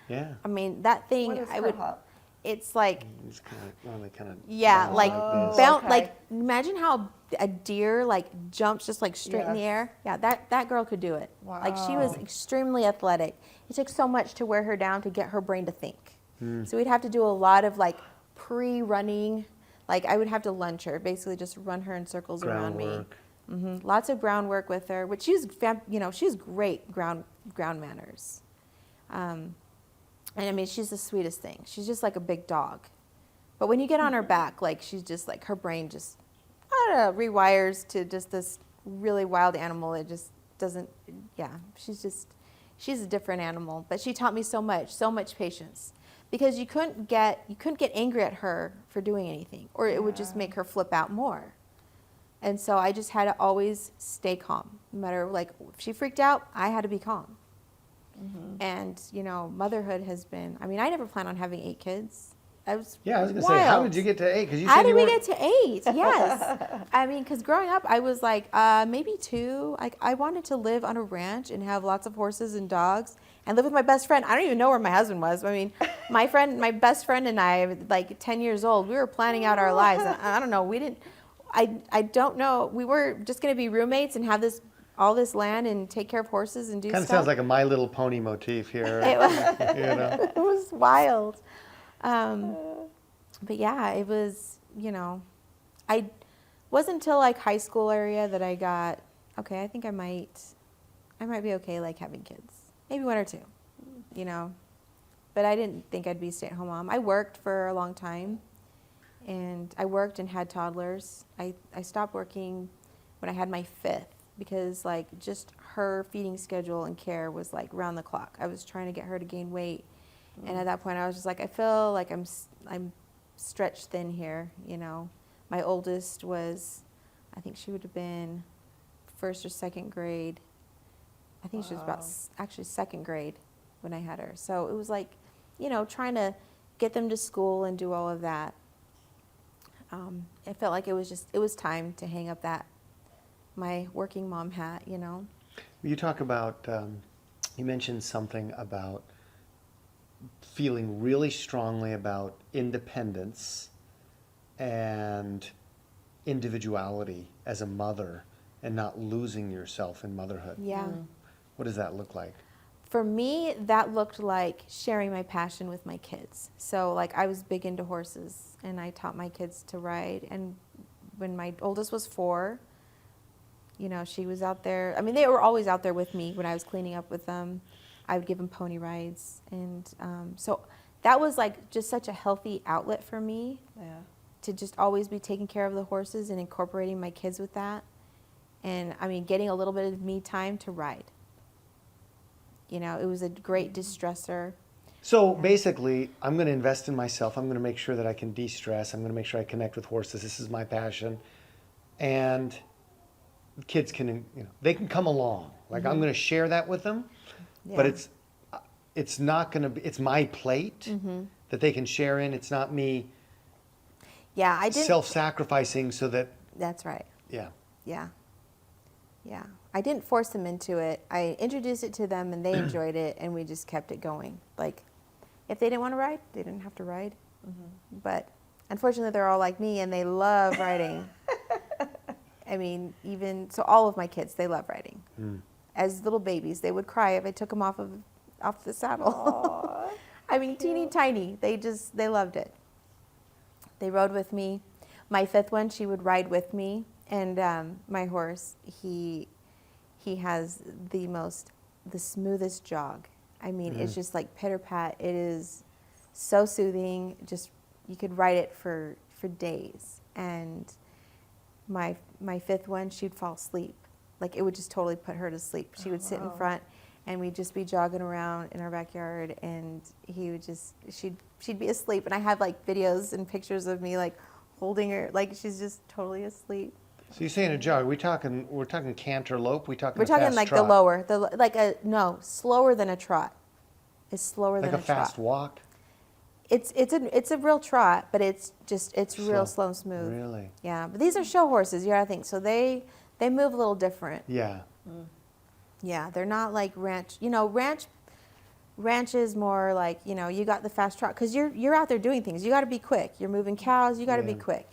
Yeah. I mean, that thing, What is I would, crow hop? it's like, It's kind of, well, they kind of. yeah, like Oh, bounce, okay. like imagine how a deer like jumps just like straight in the Yes. air. Yeah, that girl could do it. Like she was Wow. extremely athletic. It took so much to wear her down to get her brain to think. So we'd have to do a lot of like pre-running. Like I would have to lunge her, basically just run her in circles around me. Groundwork. Lots of groundwork with her, which she's, you know, she's great ground manners. And I mean, she's the sweetest thing. She's just like a big dog. But when you get on her back, like she's just like, her brain just, I don't know, rewires to just this really wild animal. It just doesn't, yeah, she's a different animal. But she taught me so much patience. Because you couldn't get angry at her for doing anything, or it would just make her flip out more. And so I just had to always stay calm. No matter, like, if she freaked out, I had to be calm. And, you know, motherhood has been, I mean, I never planned on having 8 kids. Yeah, I was going to say, how did you get to 8? Because you said How did you we weren't- get to 8? Yes. I mean, because growing up, I was like, maybe 2. Like, I wanted to live on a ranch and have lots of horses and dogs and live with my best friend. I don't even know where my husband was. I mean, my best friend and I, like 10 years old, we were planning out our lives. I don't know. I don't know. We were just going to be roommates and have all this land and take care of horses and do Kind of stuff. sounds like a My Little Pony motif here. It was, you know? it was wild. But yeah, it was, you know, wasn't until like high school area that I got, okay, I think I might be okay like having kids. Maybe 1 or 2, you know. But I didn't think I'd be a stay-at-home mom. I worked for a long time, and I worked and had toddlers. I stopped working when I had my 5th because like just her feeding schedule and care was like round the clock. I was trying to get her to gain weight. And at that point I was just like, I feel like I'm stretched thin here, you know. My oldest was, I think she would have been 1st or 2nd grade. I think she was about actually 2nd grade when I had her. So it was like, you know, trying to get them to school and do all of that. It felt like it was time to hang up my working mom hat, you know. You talk about, you mentioned something about feeling really strongly about independence and individuality as a mother and not losing yourself in motherhood. Yeah. What does that look like? For me, that looked like sharing my passion with my kids. So like I was big into horses and I taught my kids to ride. And when my oldest was 4, you know, she was out there. I mean, they were always out there with me when I was cleaning up with them. I would give them pony rides. And so that was like just such a healthy outlet for me to just always be taking care of the horses and incorporating my kids with that. And I mean, getting a little bit of me time to ride. You know, it was a great distressor. So basically, I'm going to invest in myself. I'm going to make sure that I can de-stress. I'm going to make sure I connect with horses. This is my passion. And kids can, they can come along. Like I'm going to share that with them, but Yeah. it's not going to be, it's my plate that they can share in. It's not me Yeah, I didn't. self-sacrificing so that, That's right. yeah. Yeah. Yeah. I didn't force them into it. I introduced it to them and they enjoyed it and we just kept it going. Like, if they didn't want to ride, they didn't have to ride. But unfortunately, they're all like me and they love riding. I mean, even so, all of my kids, they love riding. As little babies, they would cry if I took them off the saddle. Aw, I mean, teeny tiny. They loved it. They rode with me. My fifth one, she would ride with me, and my horse, he has the smoothest jog. I mean, it's just like pitter pat. It is so soothing. Just you could ride it for days. And my fifth one, she'd fall asleep. Like it would just totally put her to sleep. She would sit in front, and we'd just be jogging around in our backyard, and she'd be asleep. And I have like videos and pictures of me like holding her, like she's just totally asleep. So you're saying a jog? We're talking canterlope. We're talking We're a fast talking like trot? slower than a trot. It's slower Like than a a trot. fast walk. It's a real trot, but it's Slow. real slow and smooth. Really? Yeah, but these are show horses. You gotta think. So they move a little different. Yeah. Yeah, they're not like ranch. Ranch is more like, you got the fast trot because you're out there doing things. You got to be quick. You're moving cows. You got to be Yeah. quick.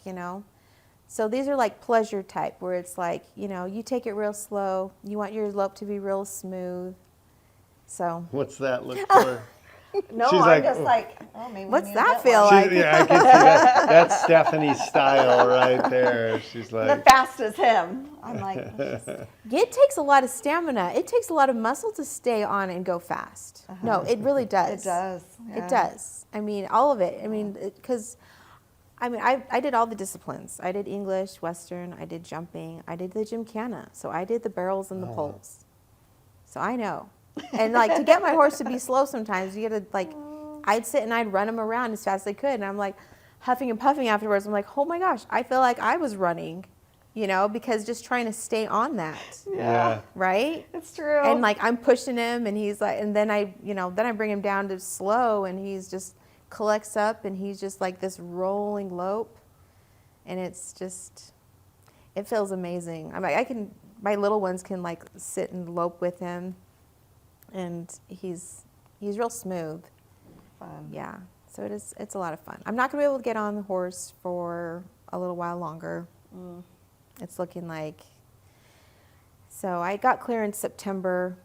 So these are like pleasure type where it's like, you take it real slow. You want your lope to be real smooth. So What's that look for? no, She's I'm like, just "Oh." like, oh, maybe. we What's need to that get feel one. like? Yeah, I can see that. That's Stephanie's style right there. She's The like, fast as him. I'm like, it takes a lot of stamina. It takes a lot of muscle to stay on and go fast. No, it really does. it does. It yeah. does. I mean, all of it. I mean, because, I did all the disciplines. I did English, Western, I did jumping, I did the gymkhana. So I did the barrels and the poles. So I know. And like to get my horse to be slow sometimes, you gotta like, I'd sit and I'd run him around as fast as I could. And I'm like huffing and puffing afterwards. I'm like, oh my gosh, I feel like I was running, because just trying to stay on that. yeah. Right? It's true. And like I'm pushing him and he's like, and then I bring him down to slow and he's just collects up and he's just like this rolling lope. And it's just, it feels amazing. My little ones can like sit and lope with him and he's real smooth. Fun. Yeah. So it's a lot of fun. I'm not going to be able to get on the horse for a little while longer. It's looking like, so I got clearance September,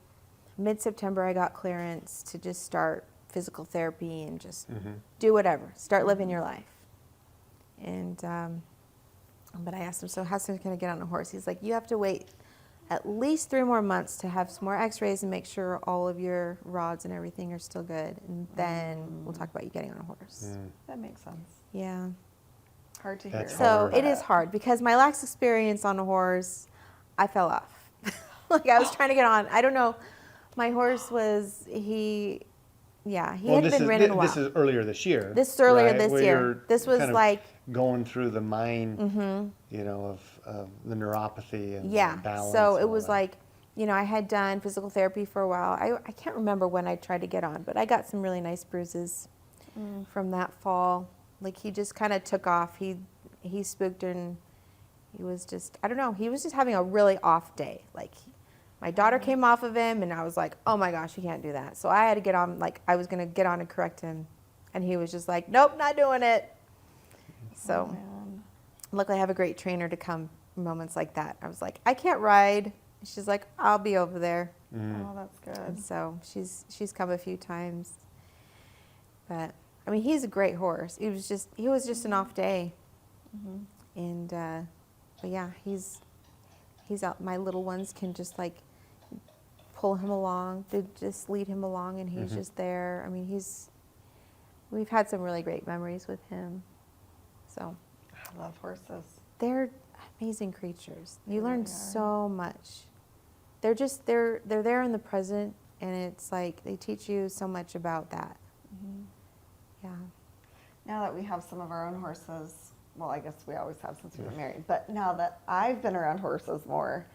mid-September I got clearance to just start physical therapy and just do whatever, start living your life. And, but I asked him, so how soon can I get on a horse? He's like, you have to wait at least 3 more months to have some more x-rays and make sure all of your rods and everything are still good. And then we'll talk about you getting on a horse. That makes sense. Yeah. Hard to hear. That's So hard. it is hard because my last experience on a horse, I fell off. Like I was trying to get on. I don't know. My horse was, he hadn't been ridden in a while. This is earlier this year. This is earlier right? this Where year. you're This was kind of like, going through the mine, of the neuropathy and yeah. balance. So and it all was that. like, I had done physical therapy for a while. I can't remember when I tried to get on, but I got some really nice bruises from that fall. Like he just kind of took off. He spooked and he was just, I don't know, he was just having a really off day. Like my daughter came off of him and I was like, oh my gosh, you can't do that. So I had to get on, like I was going to get on and correct him. And he was just like, nope, not doing it. So Man. luckily I have a great trainer to come moments like that. I was like, I can't ride. She's like, I'll be over there. Oh, that's good. And so she's come a few times. But I mean, he's a great horse. He was just an off day. And but yeah, he's out. My little ones can just like pull him along, they just lead him along, and he's just there. I mean, we've had some really great memories with him. So I love horses. they're amazing creatures. You learn really are. so much. They're there in the present, and it's like they teach you so much about that. Yeah. Now that we have some of our own horses, well, I guess we always have since we were married, but now that I've been around horses more,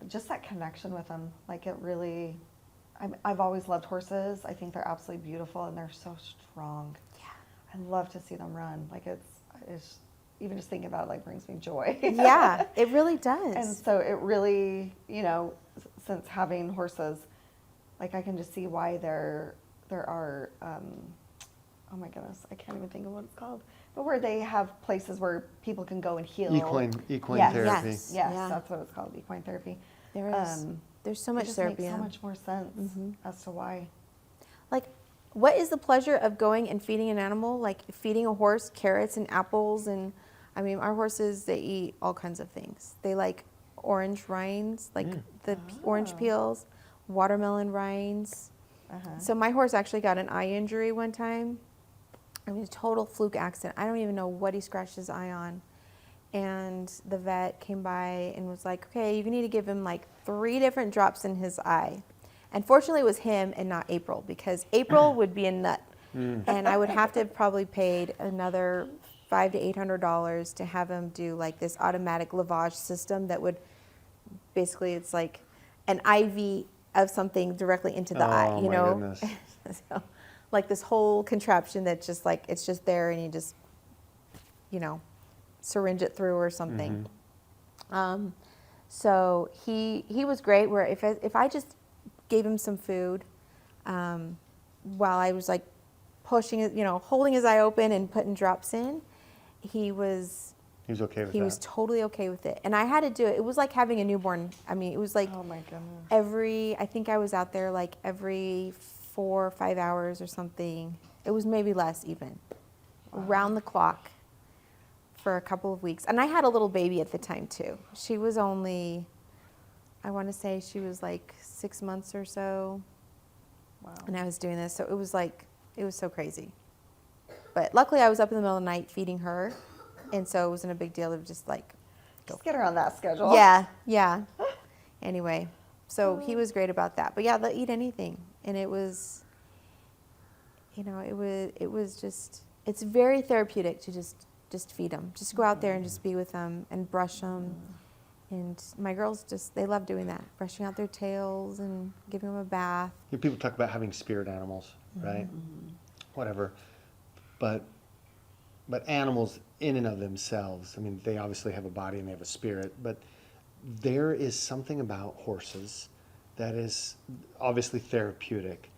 just that connection with them, like it really, I've always loved horses. I think they're absolutely beautiful and they're so strong. Yeah. I love to see them run. Like it's even just thinking about it, like brings me joy. Yeah, it really does. And so it really, you know, since having horses, like I can just see why there are, oh my goodness, I can't even think of what it's called, but where they have places where people can go and heal. Equine Yes. therapy. Yes. Yes, Yeah. that's what it's called, equine therapy. There's so It much just therapy. makes so in- much more sense as to why. Like, what is the pleasure of going and feeding an animal? Like feeding a horse carrots and apples, and I mean, our horses, they eat all kinds of things. They like orange rinds, like orange peels, watermelon rinds. So my horse actually got an eye injury one time. I mean, a total fluke accident. I don't even know what he scratched his eye on. And the vet came by and was like, okay, you need to give him like 3 different drops in his eye. And fortunately, it was him and not April, because April would be a nut. And I would have to have probably paid another $500 to $800 to have him do like this automatic lavage system that would basically, it's like an IV of something directly into the eye, Oh, you my know? goodness. So, like this whole contraption that's just like, it's just there and you just, you know, syringe it through or something. So he was great where if I just gave him some food while I was like pushing it, you know, holding his eye open and putting drops in, he was okay with he that. was totally okay with it. And I had to do it. It was like having a newborn. I mean, it was like Oh my goodness. I think I was out there like every 4 or 5 hours or something. It was maybe less even. Around the clock for a couple of weeks. And I had a little baby at the time too. She was only, I want to say she was like 6 months or so. Wow. And I was doing this. So it was like, it was so crazy. But luckily I was up in the middle of the night feeding her. And so it wasn't a big deal of just like, Just get her on that schedule. yeah. Anyway, so he was great about that. But yeah, they'll eat anything. And it was, you know, it was just, it's very therapeutic to just feed them. Just go out there and just be with them and brush them. And my girls they love doing that, brushing out their tails and giving them a bath. You know, people talk about having spirit animals, right? Whatever. But animals in and of themselves, I mean, they obviously have a body and they have a spirit, but there is something about horses that is obviously therapeutic,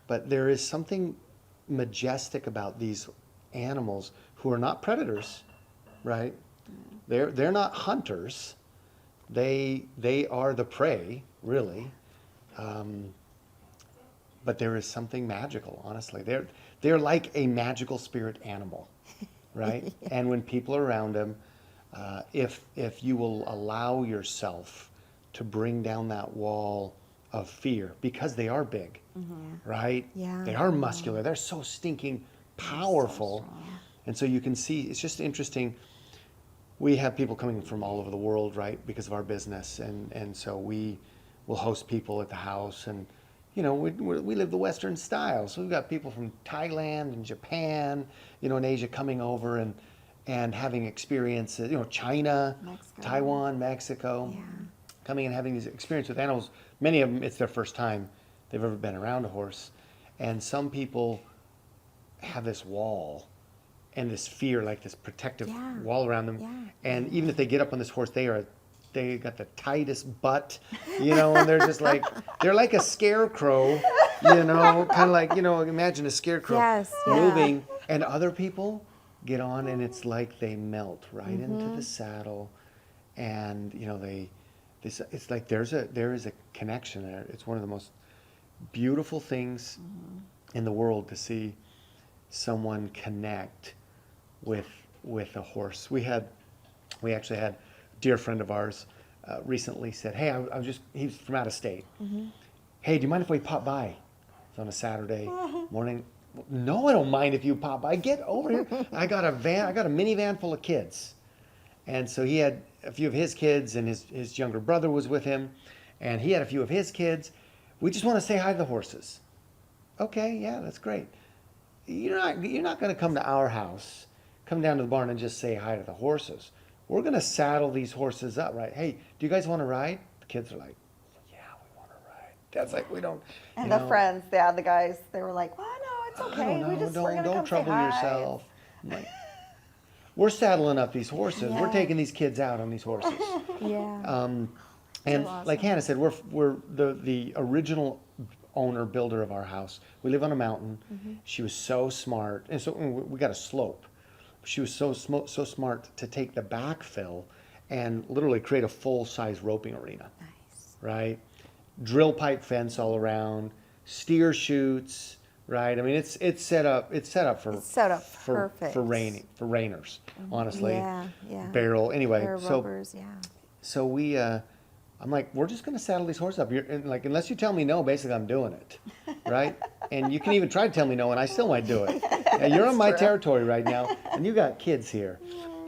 but there is something majestic about these animals who are not predators, right? They're not hunters. They are the prey, really. But there is something magical, honestly. They're like a magical spirit animal, right? And when people are around them, if you will allow yourself to bring down that wall of fear, because they are big, right? Yeah. They are muscular. They're so stinking powerful. And so you can see, it's just interesting. We have people coming from all over the world, right, because of our business. And so we will host people at the house. And, you know, we live the Western style. So we've got people from Thailand and Japan, you know, and Asia coming over and having experiences, you know, China, Mexico. Taiwan, Mexico, Yeah. coming and having these experiences with animals. Many of them, it's their first time they've ever been around a horse. And some people have this wall and this fear, like this protective Yeah. wall around them. Yeah. And even if they get up on this horse, they got the tightest butt, you know, and they're just like, they're like a scarecrow, you know, kind of like, you know, imagine a scarecrow Yes, yeah. moving. And other people get on and it's like they melt right into the saddle. And, you know, it's like there is a connection there. It's one of the most beautiful things in the world to see someone connect with a horse. We actually had a dear friend of ours recently said, hey, he's from out of state. Hey, do you mind if we pop by? It's on a Saturday morning. No, I don't mind if you pop by. Get over here. I got a minivan full of kids. And so he had a few of his kids, and his younger brother was with him, and he had a few of his kids. We just want to say hi to the horses. Okay, yeah, that's great. you're not going to come to our house, come down to the barn and just say hi to the horses. We're going to saddle these horses up, right? Hey, do you guys want to ride? The kids are like, yeah, we want to ride. Dad's like, we don't. And you the know, friends, the guys, they were like, well, no, it's I okay. don't know. We're gonna Don't come trouble say hi. yourself. I'm like, we're saddling up these horses. We're Yeah. taking these kids out on these horses. Yeah. And awesome. like Hannah said, we're the original owner builder of our house. We live on a mountain. She was so smart, and so we got a slope. She was so smart to take the backfill and literally create a full size roping arena. Nice. Right, drill pipe fence all around, steer chutes. Right, I mean it's set up for It's set up perfect. for reiners. Honestly, Yeah, yeah. barrel anyway. Pair of rubbers, yeah. So we, I'm like, we're just going to saddle these horses up. And like, unless you tell me no, basically I'm doing it, right? And you can even try to tell me no, and I still might do it. Yeah, you're on my territory right now, and you got kids here.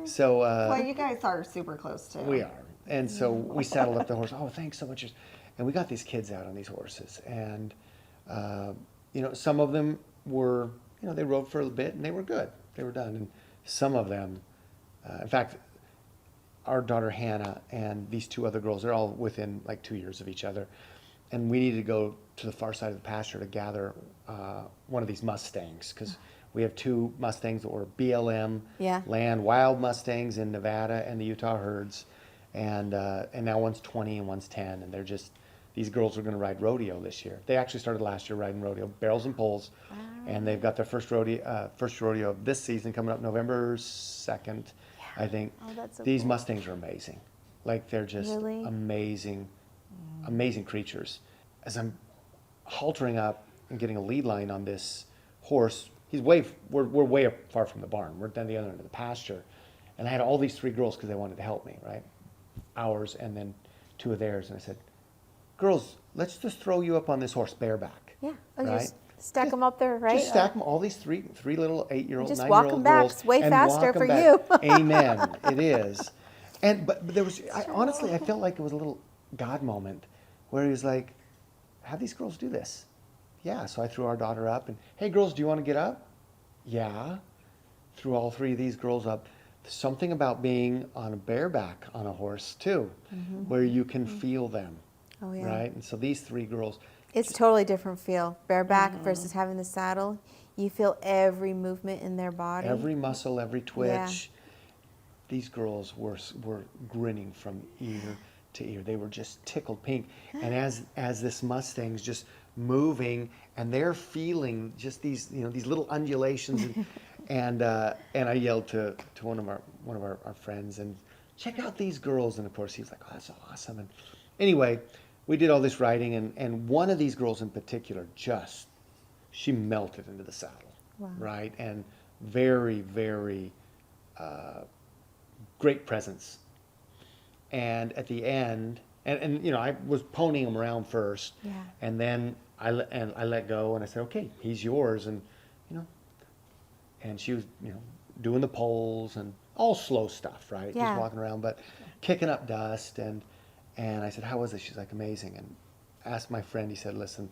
So Well, you guys are super close too. we are. And so we saddled up the horse. Oh, thanks so much. And we got these kids out on these horses. And, some of them were, they rode for a bit, and they were good. They were done. And some of them, in fact, our daughter Hannah and these two other girls, they're all within like 2 years of each other. And we needed to go to the far side of the pasture to gather one of these Mustangs, because we have two Mustangs that were BLM Yeah. land, wild Mustangs in Nevada and the Utah herds. And now one's 20 and one's 10. And they're just, these girls are going to ride rodeo this year. They actually started last year riding rodeo, barrels and poles. Wow. And they've got their first rodeo of this season coming up November 2nd. I think. Oh, that's so these cool. Mustangs are amazing. Like, they're just Really? amazing creatures. As I'm haltering up and getting a lead line on this horse, we're way far from the barn. We're down the other end of the pasture. And I had all these three girls because they wanted to help me, right? Ours and then two of theirs. And I said, girls, let's just throw you up on this horse bareback. Yeah. Right? Just stack them up there, right? Just stack them, all these three little 8-year-old, Just 9-year-old walk 'em back. girls, It's way and faster walk 'em for back. you. Amen. It is. But there was, honestly, I felt like it was a little God moment where he was like, have these girls do this. Yeah, so I threw our daughter up and, hey girls, do you want to get up? Yeah. Threw all three of these girls up. Something about being on a bareback on a horse too, where you can feel them. Oh, yeah. Right? And so these three girls, It's totally different feel. Bareback versus having the saddle. You feel every movement in their body. every muscle, every twitch. These girls were grinning from ear to ear. They were just tickled pink. And as this Mustang's just moving, and they're feeling just these little undulations, and I yelled to one of our friends, and check out these girls. And of course he was like, oh, that's awesome. And anyway, we did all this riding, and one of these girls in particular she melted into the saddle. Wow. Right? And very, very great presence. And at the end, and I was ponying him around first, Yeah. and then I let go, and I said, okay, he's yours, and and she was doing the poles and all slow stuff, right? Yeah. Just walking around, but kicking up dust, and I said, how was it? She's like, amazing. And asked my friend, he said, listen,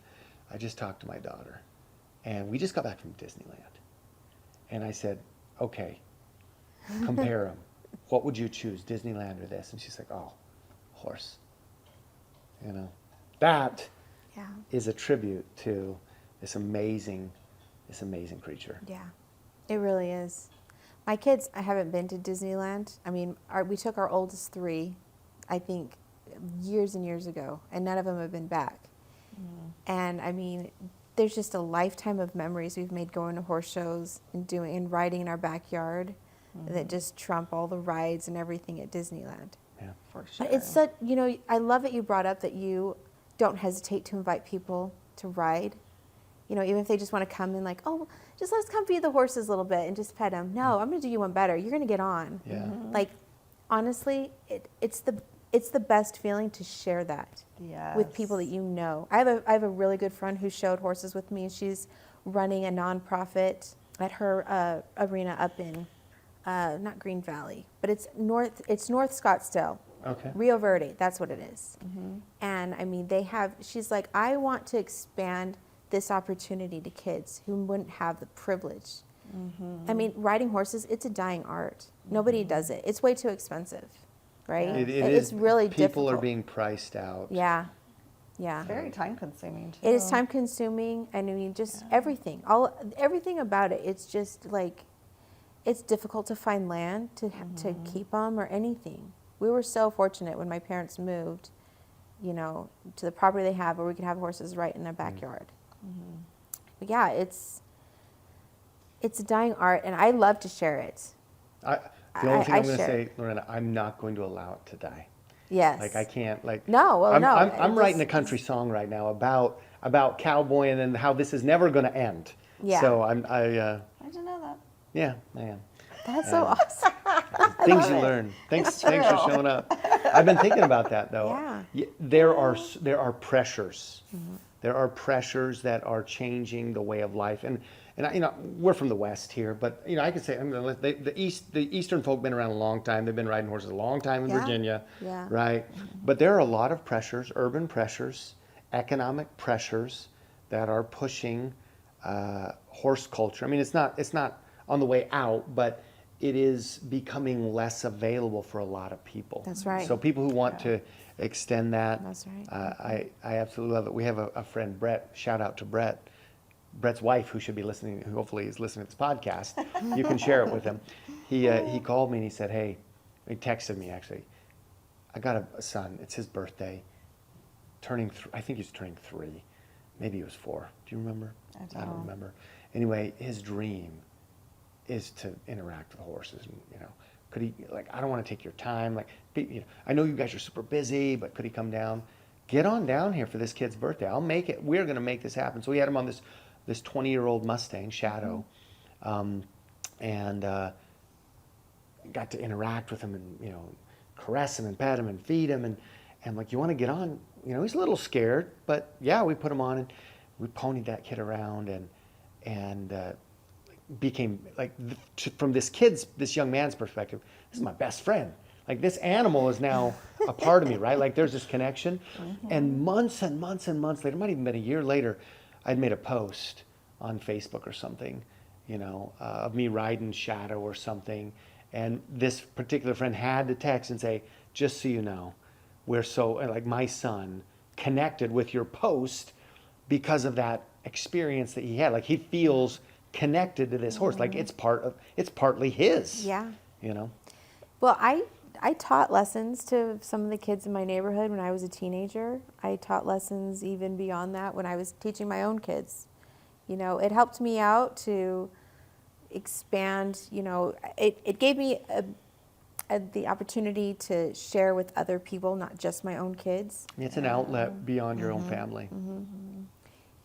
I just talked to my daughter, and we just got back from Disneyland, and I said, okay, compare them. What would you choose, Disneyland or this? And she's like, oh, horse. That Yeah. is a tribute to this amazing creature. Yeah. It really is. My kids, I haven't been to Disneyland. I mean, we took our oldest 3, I think, years and years ago, and none of them have been back. And I mean, there's just a lifetime of memories we've made going to horse shows and riding in our backyard that just trump all the rides and everything at Disneyland. Yeah. For sure. But it's such, I love that you brought up that you don't hesitate to invite people to ride. Even if they just want to come in like, oh, just let's come feed the horses a little bit and just pet them. No, I'm going to do you one better. You're going to get on. Yeah. Like, honestly, it's the best feeling to share that with people that you know. I have a really good friend who showed horses with me. She's running a nonprofit at her arena up in not Green Valley, but it's North Scottsdale. Okay. Rio Verde, that's what it is. And I mean, she's like, I want to expand this opportunity to kids who wouldn't have the privilege. I mean, riding horses, it's a dying art. Nobody does it. It's way too expensive, right? It's really people difficult. are being priced out. Yeah, yeah. It's very time consuming too. It is time consuming, and I mean, just everything about it. It's just like, it's difficult to find land to keep them or anything. We were so fortunate when my parents moved, you know, to the property they have where we could have horses right in our backyard. But yeah, it's a dying art, and I love to share it. The only thing I'm going to share say, it. Lorena, I'm not going to allow it to die. Yes. Like I can't like. No, well, no. I'm writing a country song right now about cowboy and then how this is never going to end. Yeah. So I didn't know that. Yeah, I am. That's so awesome. Things you learn. Thanks for showing up. I've been thinking about that though. Yeah. There are pressures. There are pressures that are changing the way of life, and you know, we're from the West here, but you know, I could say, I mean, the Eastern folk been around a long time. They've been riding horses a long time in Virginia, right? But there are a lot of pressures, urban pressures, economic pressures that are pushing horse culture. I mean, it's not on the way out, but it is becoming less available for a lot of people. That's right. So people who want to extend that, That's right. I absolutely love it. We have a friend, Brett. Shout out to Brett. Brett's wife, who should be listening, who hopefully is listening to this podcast. You can share it with him. He called me and he said, "Hey," he texted me actually. "I got a son. It's his birthday. I think he's turning 3. Maybe he was 4. Do you remember? I don't remember. Anyway, his dream is to interact with horses. And, you know, could he, like, I don't want to take your time. Like, you know, I know you guys are super busy, but could he come down? Get on down here for this kid's birthday. I'll make it. We're going to make this happen." So we had him on this 20-year-old Mustang, Shadow, and got to interact with him and, you know, caress him and pet him and feed him. And like, "You want to get on?" You know, he's a little scared, but yeah, we put him on and we ponied that kid around and became like, from this young man's perspective, this is my best friend. Like, this animal is now a part of me, right? Like, there's this connection. And months and months and months later, it might even been a year later, I'd made a post on Facebook or something, you know, of me riding Shadow or something. And this particular friend had to text and say, "Just so you know, we're so, like, my son connected with your post because of that experience that he had. Like, he feels connected to this horse. Like, it's partly his." Yeah. You know? Well, I taught lessons to some of the kids in my neighborhood when I was a teenager. I taught lessons even beyond that when I was teaching my own kids. You know, it helped me out to expand, you know, it gave me the opportunity to share with other people, not just my own kids. It's an outlet beyond your own family.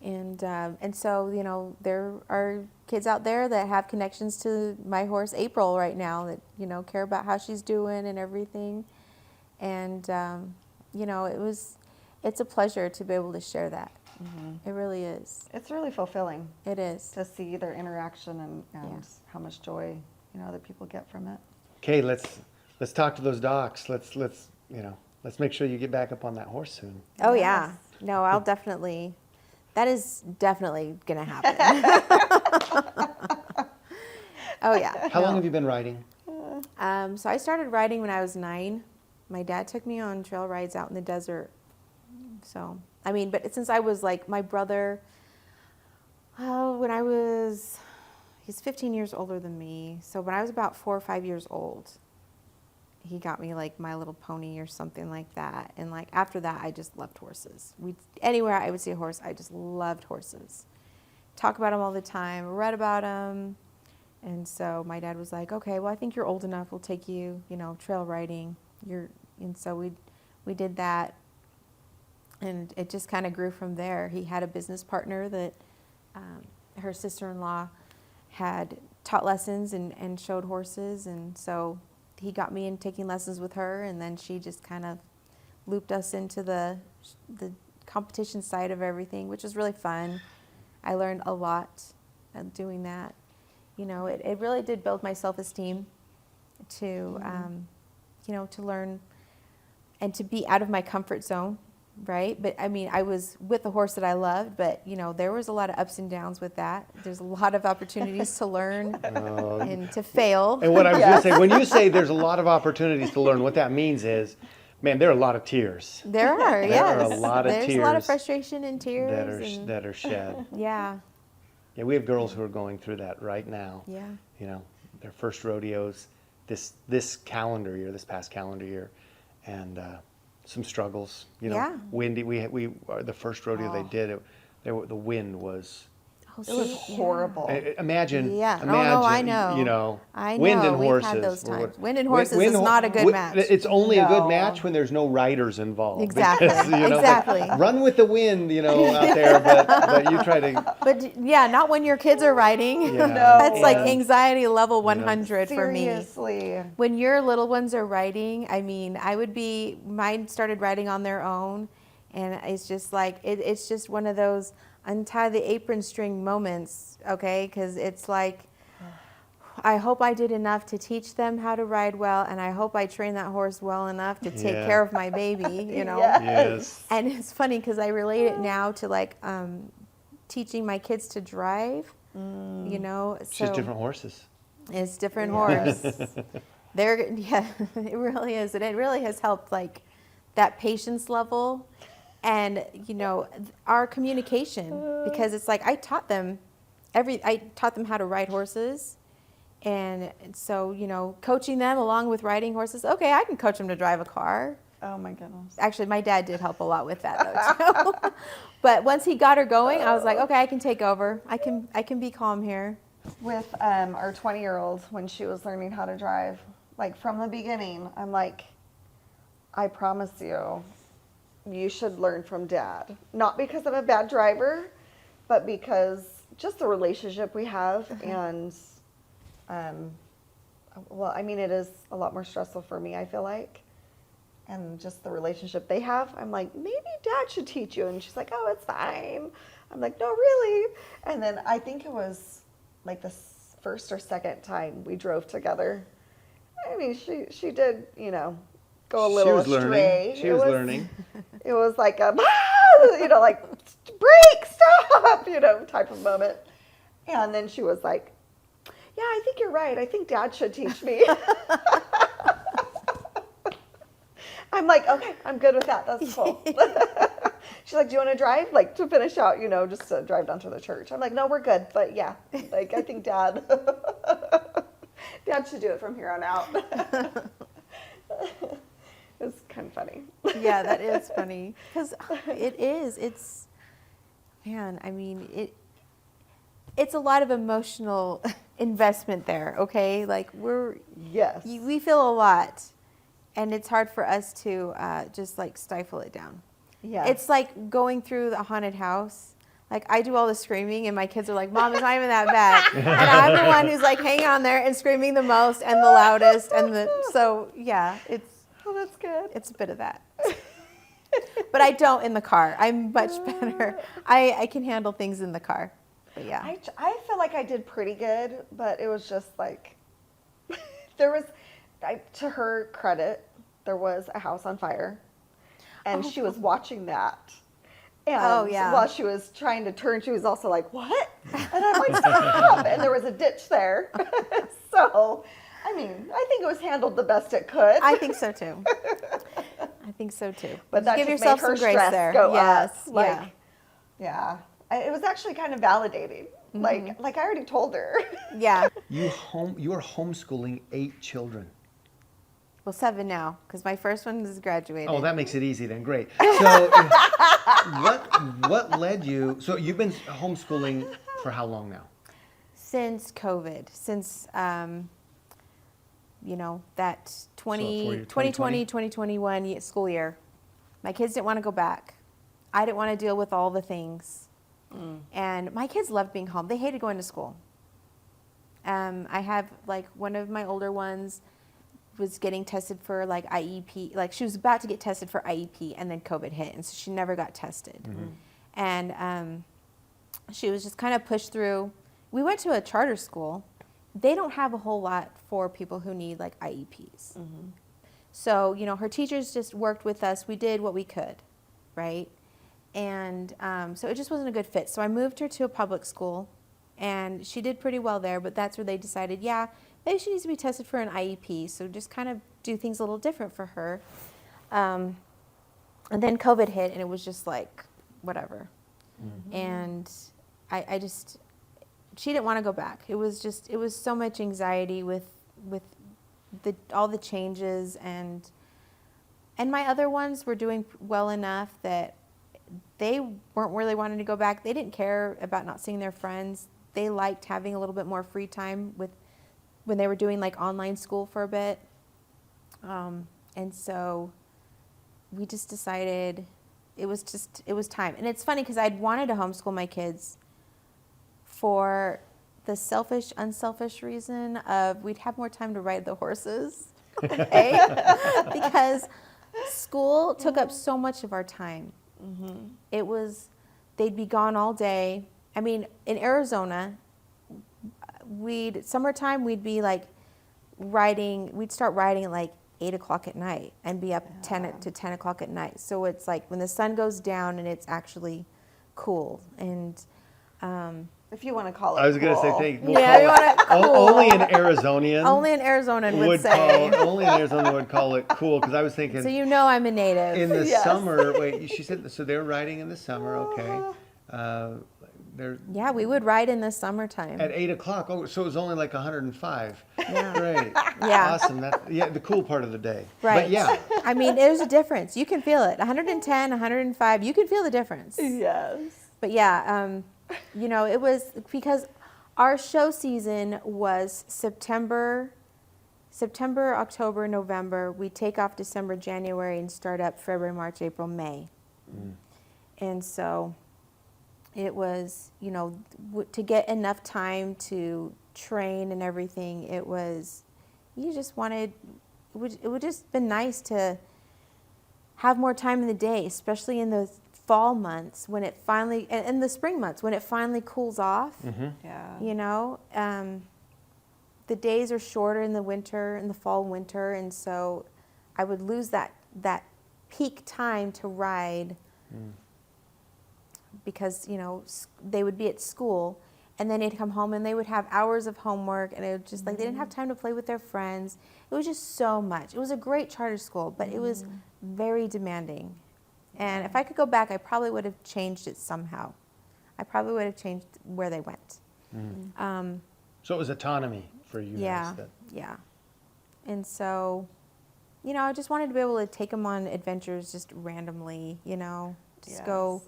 And so, you know, there are kids out there that have connections to my horse April right now that, you know, care about how she's doing and everything. And, you know, it's a pleasure to be able to share that. It really is. It's really fulfilling It is. to see their interaction and how much joy, you know, other people get from it. Okay, let's talk to those docs. Let's make sure you get back up on that horse soon. Oh, yeah. No, that is definitely going to happen. Oh, yeah. How long have you been riding? So I started riding when I was 9. My dad took me on trail rides out in the desert. So, I mean, but since I was like, my brother, he's 15 years older than me. So when I was about 4 or 5 years old, he got me like My Little Pony or something like that. And like after that, I just loved horses. Anywhere I would see a horse, I just loved horses. Talk about them all the time, read about them. And so my dad was like, "Okay, well, I think you're old enough. We'll take you, you know, trail riding." And so we did that. And it just kind of grew from there. He had a business partner that her sister-in-law had taught lessons and showed horses. And so he got me in taking lessons with her, and then she just kind of looped us into the competition side of everything, which was really fun. I learned a lot doing that. You know, it really did build my self-esteem to, you know, to learn and to be out of my comfort zone, right? But I mean, I was with a horse that I loved, but you know, there was a lot of ups and downs with that. There's a lot of opportunities to learn and to fail. And what I was going to say, when you say there's a lot of opportunities to learn, what that means is, man, there are a lot of tears There are, There yes. are a lot of There's a lot of tears frustration and tears. that are shed. Yeah, Yeah, we have girls who are going through that right now. yeah. You know, their first rodeos this calendar year, this past calendar year, and some struggles. You know, Yeah. windy. We the first rodeo they Oh. did. The wind was. Oh, It was see, horrible. Imagine. Yeah. Oh, Imagine. no, I know. You know. I Wind know. and We've horses. had those were- times. Wind and horses is ho- not a good wi- match. It's only a good No. match when there's no riders involved. Exactly. Because, you know, Exactly. run with the wind, you know, out there, but you try to. But yeah, not when your kids are riding. Yeah. No. That's like Yeah. anxiety level 100 for me. Seriously. When your little ones are riding, I mean, mine started riding on their own, and it's just like, it's just one of those untie the apron string moments, okay? Because it's like, I hope I did enough to teach them how to ride well, and I hope I trained that horse well enough to take Yeah. care of my baby, you know? Yes. Yes. And it's funny because I relate it now to like teaching my kids to drive, you know? It's just different horses. It's different Yes. horse. Yeah, it really is. And it really has helped like that patience level and, you know, our communication, because it's like I taught them how to ride horses. And so, you know, coaching them along with riding horses. Okay, I can coach them to drive a car. Oh my goodness. Actually, my dad did help a lot with that though too. But once he got her going, I was like, okay, I can take over. I can be calm here. With our 20-year-old, when she was learning how to drive, like from the beginning, I'm like, I promise you, you should learn from Dad. Not because I'm a bad driver, but because just the relationship we have. And, well, I mean, it is a lot more stressful for me, I feel like. And just the relationship they have, I'm like, maybe Dad should teach you. And she's like, oh, it's fine. I'm like, no, really? And then I think it was like the first or second time we drove together. I mean, she did, you know, go a little astray. She was learning. It was like a, you know, like, break, stop, you know, type of moment. And then she was like, yeah, I think you're right. I think Dad should teach me. I'm like, okay, I'm good with that. That's cool. She's like, do you want to drive? Like, to finish out, you know, just to drive down to the church. I'm like, no, we're good. But yeah, like, I think Dad should do it from here on out. It's kind of funny. Yeah, that is funny. Because man, I mean, it's a lot of emotional investment there, okay? Like, Yes. we feel a lot, and it's hard for us to just, like, stifle it down. Yeah. It's like going through the haunted house. Like, I do all the screaming, and my kids are like, Mom, it's not even that bad. And I'm the one who's, like, hanging on there and screaming the most and the loudest. So, yeah, Oh, that's good. it's a bit of that. But I don't in the car. I'm much better. I can handle things in the car. But yeah. I feel like I did pretty good, but it was just like, there was, to her credit, there was a house on fire, and she was watching that. And Oh, yeah. while she was trying to turn, she was also like, what? And I'm like, stop. And there was a ditch there. So, I mean, I think it was handled the best it could. I think so too. I think so too. But that give just yourself made her some grace stress there. go Yes. up. Like, yeah. It was actually kind of validating. Like I already told her. Yeah. You are homeschooling 8 children. Well, 7 now, because my first one is graduated. Oh, that makes it easy then. Great. So, what led you? So you've been homeschooling for how long now? Since COVID, since you know, that for your 2020, 2021 school year. My kids didn't want to go back. I didn't want to deal with all the things. And my kids loved being home. They hated going to school. I have, like, one of my older ones was getting tested for, like, IEP. Like, she was about to get tested for IEP, and then COVID hit, and so she never got tested. And she was just kind of pushed through. We went to a charter school. They don't have a whole lot for people who need, like, IEPs. So, you know, her teachers just worked with us. We did what we could, right? And so it just wasn't a good fit. So I moved her to a public school, and she did pretty well there, but that's where they decided, yeah, maybe she needs to be tested for an IEP, so just kind of do things a little different for her. And then COVID hit, and it was just like, whatever. And I just, she didn't want to go back. It was so much anxiety with all the changes, and my other ones were doing well enough that they weren't really wanting to go back. They didn't care about not seeing their friends. They liked having a little bit more free time when they were doing like online school for a bit. And so we just decided it was time. And it's funny because I'd wanted to homeschool my kids for the selfish, unselfish reason of we'd have more time to ride the horses, okay? Because school took up so much of our time. It was, they'd be gone all day. I mean, in Arizona, summertime, we'd be like we'd start riding at like 8 o'clock at night and be up 10 to 10 o'clock at night. So it's like when the sun goes down and it's actually cool. And If you want to call it. I was going to say, cool. yeah, you want it cool. only an Arizonian. Only an Arizonan would say. Only an Arizonian would call it cool, because I was thinking. So you know I'm a native. In the Yes. summer, wait, she said, so they're riding in the summer, okay. They're Yeah, we would ride in the summertime. at 8 o'clock. Oh, so it was only like 105. Yeah. Great. Yeah. Awesome. The cool part of the day. Right. But yeah. I mean, there's a difference. You can feel it. 110, 105, you can feel the difference. Yes. But yeah, it was because our show season was September, October, November. We take off December, January, and start up February, March, April, May. And so it was, to get enough time to train and everything, it would just been nice to have more time in the day, especially in the fall months when it finally, and the spring months when it finally cools off. Yeah. The days are shorter in the fall and winter, and so I would lose that peak time to ride because, they would be at school and then they'd come home and they would have hours of homework, and it would just like, they didn't have time to play with their friends. It was just so much. It was a great charter school, but it was very demanding. And if I could go back, I probably would have changed it somehow. I probably would have changed where they went. So it was autonomy for you Yeah, guys. yeah. And so, I just wanted to be able to take them on adventures just randomly, just go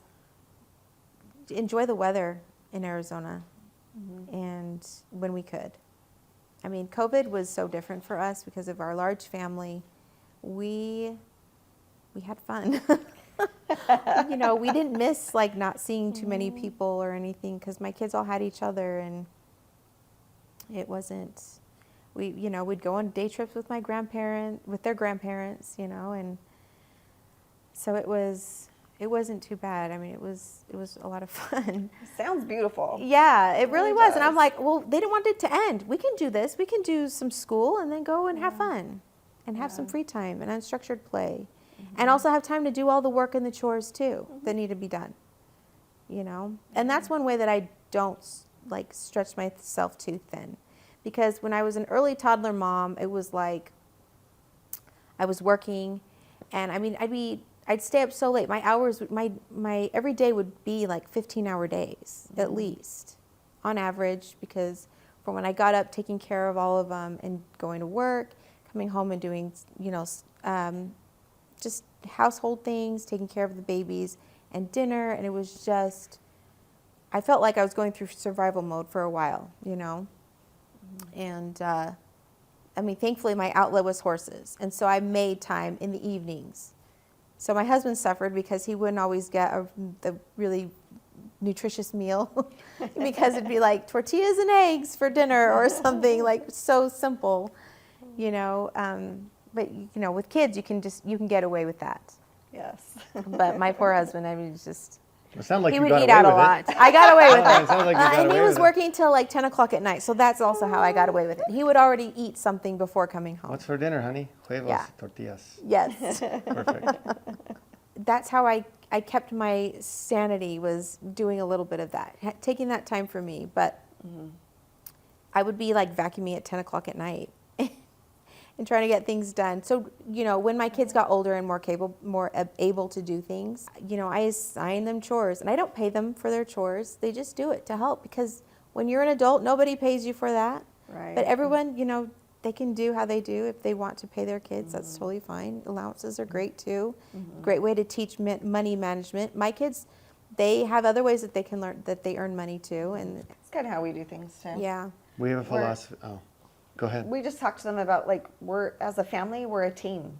enjoy the weather in Arizona. And when we could. I mean, COVID was so different for us because of our large family. We had fun. We didn't miss like not seeing too many people or anything because my kids all had each other, and it wasn't. We'd go on day trips with their grandparents, and so it wasn't too bad. I mean, it was a lot of fun. Sounds beautiful. Yeah, it really was. And I'm does. like, well, they didn't want it to end. We can do this. We can do some school and then go and have fun and have some free time and unstructured play. And also have time to do all the work and the chores too that need to be done. And that's one way that I don't like stretch myself too thin. Because when I was an early toddler mom, it was like I was working, and I mean, I'd stay up so late. My hours, my every day would be like 15-hour days at least, on average. Because from when I got up, taking care of all of them, and going to work, coming home and doing, just household things, taking care of the babies, and dinner, and it was just, I felt like I was going through survival mode for a while, And I mean, thankfully my outlet was horses, and so I made time in the evenings. So my husband suffered because he wouldn't always get the really nutritious meal because it'd be like tortillas and eggs for dinner or something like so simple, But with kids, you can get away with that. Yes. But my poor husband, I mean, It sounded like he you would got eat away out a with lot. it. I got away with It it. sounds like you got And he away was with it. working till like 10 o'clock at night, so that's also how I got away with it. He would already eat something before coming home. What's for dinner, honey? Huevos, Yeah. tortillas. Yes. Perfect. That's how I I kept my sanity, was doing a little bit of that, taking that time for me. But I would be like vacuuming at 10 o'clock at night and trying to get things done. So, you know, when my kids got older and more able to do things, you know, I assign them chores, and I don't pay them for their chores. They just do it to help, because when you're an adult, nobody pays you for that. Right. But everyone, you know, they can do how they do. If they want to pay their kids, that's totally fine. Allowances are great too. Great way to teach money management. My kids, they have other ways that they can learn, that they earn money too. And It's kind of how we do things too. yeah, We have a philosophy. Oh, go ahead. We just talk to them about, like, as a family, we're a team,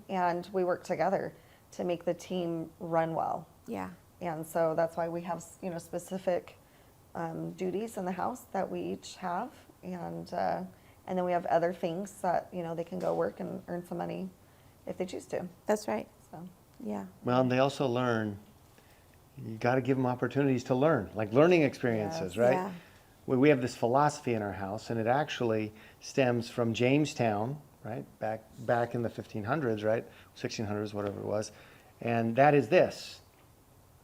and we work together to make the team run well. yeah, And so that's why we have, you know, specific duties in the house that we each have, and then we have other things that, you know, they can go work and earn some money if they choose to. that's right. So Yeah, Well, and they also learn. You got to give them opportunities to learn, like learning experiences, Yes. right? Yeah. We have this philosophy in our house, and it actually stems from Jamestown, right? Back in the 1500s, right? 1600s, whatever it was. And that is this.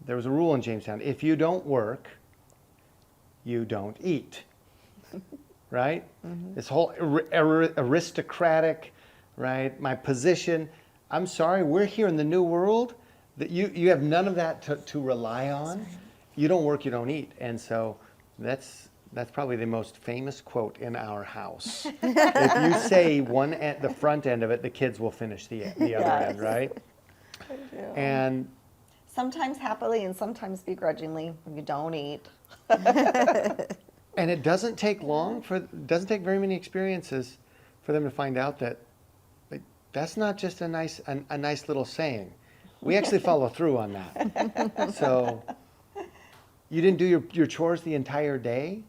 There was a rule in Jamestown. If you don't work, you don't eat. Right? This whole aristocratic, right? My position. I'm sorry, we're here in the New World. That you have none of that to rely on. You don't work, you don't eat. And so that's probably the most famous quote in our house. If you say the front end of it, the kids will finish the other end, right? And sometimes happily and sometimes begrudgingly, when you don't eat. and it doesn't take very many experiences for them to find out that, like, that's not just a nice little saying. We actually follow through on that. So you didn't do your chores the entire day?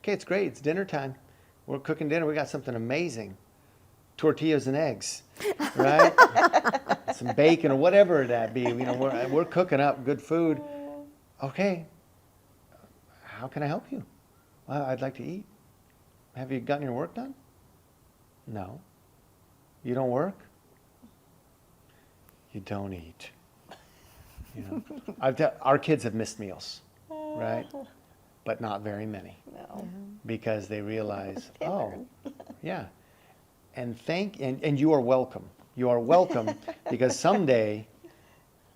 Okay, it's great. It's dinner time. We're cooking dinner. We got something amazing. Tortillas and eggs, right? Some bacon or whatever that be. You know, we're cooking up good food. Okay. How can I help you? Well, I'd like to eat. Have you gotten your work done? No. You don't work? You don't eat. You know, our kids have missed meals, right? But not very many, No. because they realize, oh, yeah, and you are welcome. You are welcome, because someday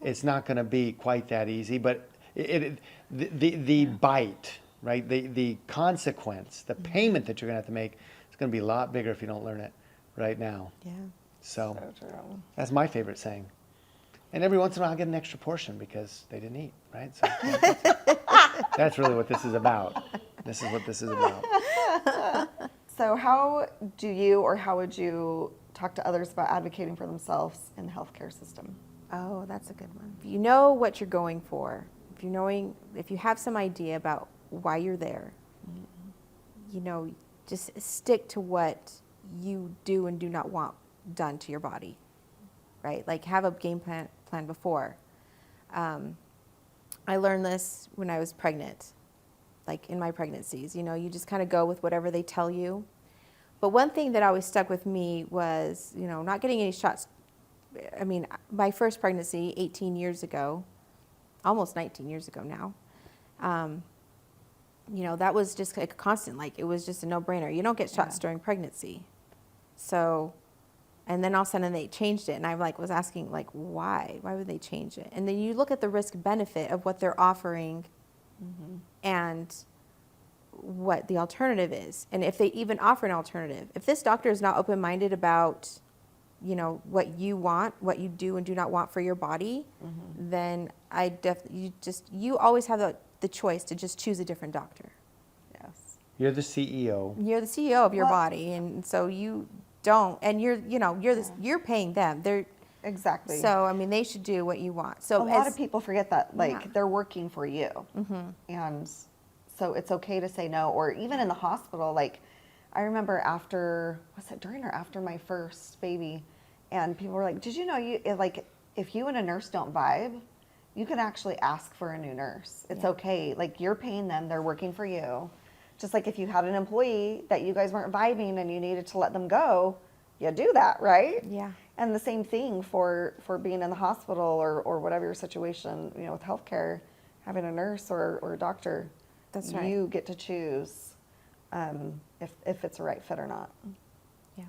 it's not going to be quite that easy. But the bite, right? The consequence, the payment that you're going to have to make is going to be a lot bigger if you don't learn it right now. yeah. So So true. that's my favorite saying. And every once in a while, I'll get an extra portion because they didn't eat, right? So that's really what this is about. This is what this is about. So how would you talk to others about advocating for themselves in the healthcare system? Oh, that's a good one. If you know what you're going for, if you have some idea about why you're there, you know, just stick to what you do and do not want done to your body, right? Like, have a game plan before. I learned this when I was pregnant, like in my pregnancies. You know, you just kind of go with whatever they tell you. But one thing that always stuck with me was, you know, not getting any shots. I mean, my first pregnancy 18 years ago, almost 19 years ago now, you know, that was just like a constant, like, it was just a no-brainer. You don't get shots during pregnancy. So, and then all of a sudden they changed it, and I was asking, like, why? Why would they change it? And then you look at the risk benefit of what they're offering and what the alternative is. And if they even offer an alternative. If this doctor is not open-minded about, you know, what you want, what you do and do not want for your body, then you always have the choice to just choose a different doctor. Yes. You're the CEO. You're the CEO of your body, and so you don't, and you're paying them. They're Exactly. so, I mean, they should do what you want. So a lot of people forget that, like, Yeah. they're working for you. And so it's okay to say no. Or even in the hospital, like, I remember during or after my first baby, and people were like, did you know if you and a nurse don't vibe, you can actually ask for a new nurse. It's okay. Like, you're paying them, they're working for you. Just like if you had an employee that you guys weren't vibing and you needed to let them go, you do that, right? Yeah. And the same thing for being in the hospital or whatever your situation, with healthcare, having a nurse or a doctor. That's right. You get to choose if it's a right fit or not. Yeah.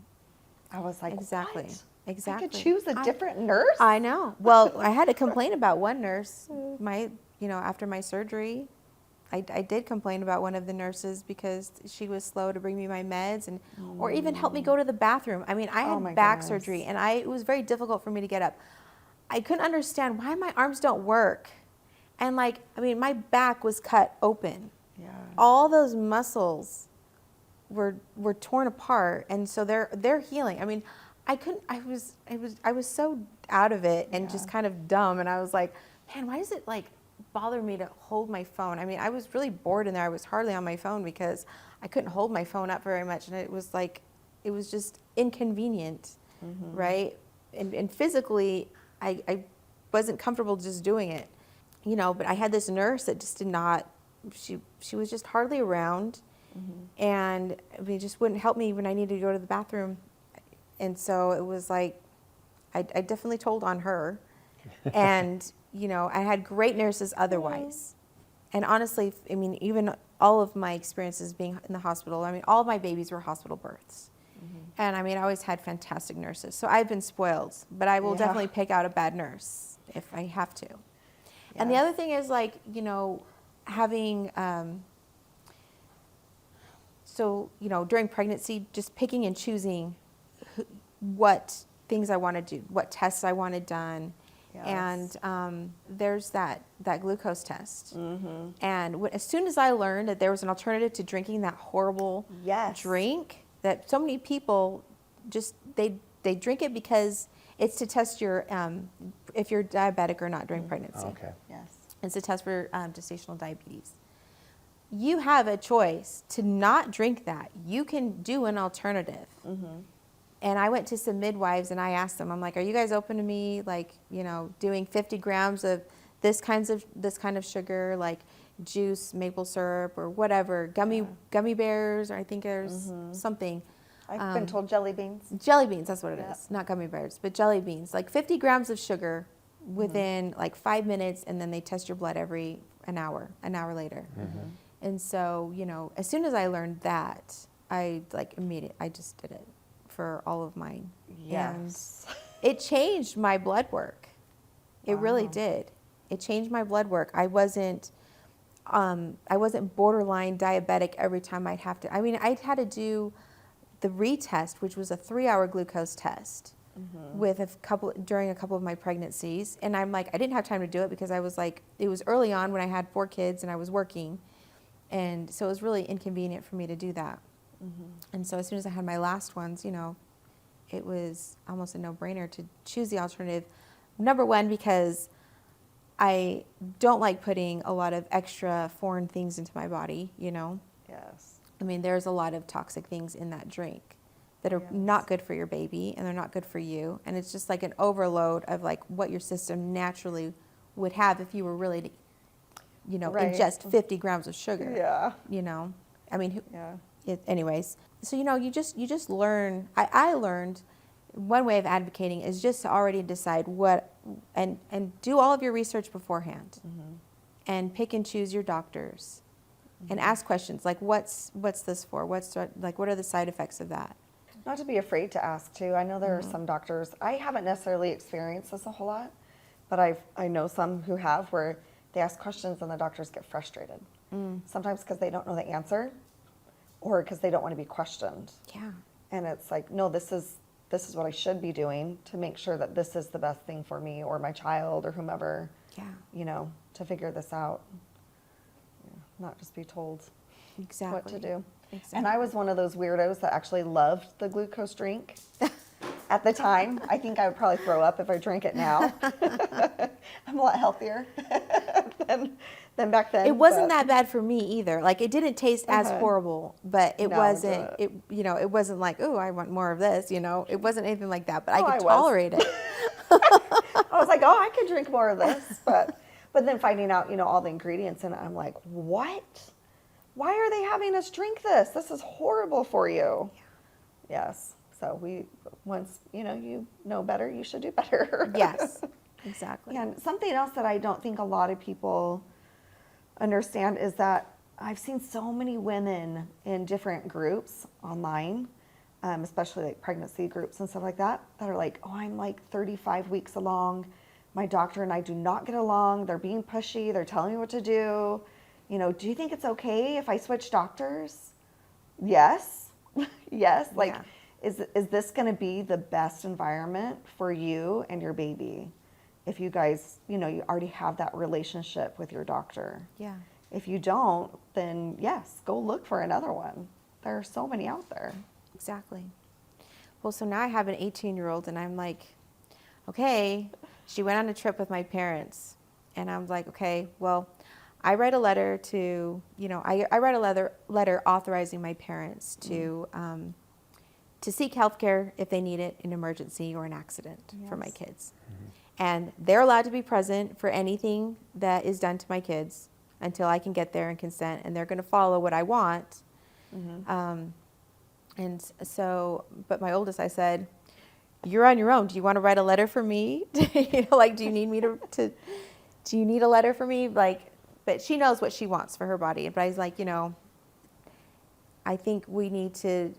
I was like, Exactly. what? Exactly. I could choose a different nurse? I know. Well, I had to complain about one nurse. After my surgery, I did complain about one of the nurses because she was slow to bring me my meds or even help me go to the bathroom. I mean, I Oh had my back goodness. surgery and it was very difficult for me to get up. I couldn't understand why my arms don't work. And my back was cut open. Yeah. All those muscles were torn apart, and so they're healing. I mean, I was so out of it and just Yeah. kind of dumb, and I was like, man, why does it bother me to hold my phone? I mean, I was really bored in there. I was hardly on my phone because I couldn't hold my phone up very much, and it was just inconvenient, right? And physically, I wasn't comfortable just doing it, But I had this nurse that just did not. She was just hardly around, and just wouldn't help me when I needed to go to the bathroom. And so it was I definitely told on her. And, I had great nurses otherwise. And honestly, even all of my experiences being in the hospital, all of my babies were hospital births. And I always had fantastic nurses. So I've been spoiled, but I will Yeah. definitely pick out a bad nurse if I have to. And the Yes. other thing is having, during pregnancy, just picking and choosing what things I want to do, what tests I wanted done. Yes. And there's that glucose test. And as soon as I learned that there was an alternative to drinking that horrible Yes. drink, that so many people just, they drink it because it's to test your, if you're diabetic or not during pregnancy. Okay. Yes. It's a test for gestational diabetes. You have a choice to not drink that. You can do an alternative. And I went to some midwives and I asked them, I'm like, are you guys open to me, doing 50 grams of this kind of sugar, like juice, maple syrup, or whatever, gummy bears, or I think there's something. I've been told jelly beans. Jelly beans, that's what it Yeah. is. Not gummy bears, but jelly beans. 50 grams of sugar within 5 minutes, and then they test your blood every an hour later. And so, as soon as I learned that, I just did it for all of mine. Yes. And it changed my blood work. It really Wow. did. It changed my blood work. I wasn't borderline diabetic every time I'd have to. I'd had to do the retest, which was a 3-hour glucose test with during a couple of my pregnancies. And I didn't have time to do it because it was early on when I had 4 kids and I was working. And so it was really inconvenient for me to do that. And so as soon as I had my last ones, it was almost a no-brainer to choose the alternative. Number one, because I don't like putting a lot of extra foreign things into my body, Yes. There's a lot of toxic things in that drink that are not good for your baby, and they're not good for you. And it's just an overload of what your system naturally would have if you were really to, Right. ingest 50 grams of sugar. Yeah. Yeah. Yeah. Anyways, so you just learn. I learned one way of advocating is just to already decide what and do all of your research beforehand, and pick and choose your doctors, and ask questions like what's this for? What are the side effects of that? Not to be afraid to ask too. I know there are some doctors. I haven't necessarily experienced this a whole lot, but I know some who have, where they ask questions and the doctors get frustrated. Sometimes because they don't know the answer, or because they don't want to be questioned. Yeah. And it's no, this is what I should be doing to make sure that this is the best thing for me or my child or whomever. Yeah. To figure this out. Yeah, not just be told Exactly. what to do. Exactly. And I was one of those weirdos that actually loved the glucose drink. At the time, I think I would probably throw up if I drank it now. I'm a lot healthier than back then. It wasn't that bad for me either. It didn't taste as horrible, but it No, wasn't. it It wasn't oh, I want more of this. It wasn't anything like that. But I Oh, could I was. tolerate it. I was like, oh, I could drink more of this, but then finding out, all the ingredients, and I'm like, what? Why are they having us drink this? This is horrible for you. Yes. So once you know better, you should do better. Yes, exactly. And something else that I don't think a lot of people understand is that I've seen so many women in different groups online, especially like pregnancy groups and stuff like that are like, oh, I'm like 35 weeks along. My doctor and I do not get along. They're being pushy. They're telling me what to do. Do you think it's okay if I switch doctors? Yes. Yes. Like, Yeah. is this going to be the best environment for you and your baby? If you guys, you already have that relationship with your doctor. Yeah. If you don't, then yes, go look for another one. There are so many out there. Exactly. Well, so now I have an 18-year-old, and I'm like, okay, she went on a trip with my parents, and I'm like, okay, well, I write a letter to, I write a letter authorizing my parents to seek health care if they need it in emergency or an accident for my Yes. kids. And they're allowed to be present for anything that is done to my kids until I can get there and consent, and they're going to follow what I want. And so, but my oldest, I said, you're on your own. Do you want to write a letter for me? Do you need me to do you need a letter for me? But she knows what she wants for her body. But I was like, I think we need to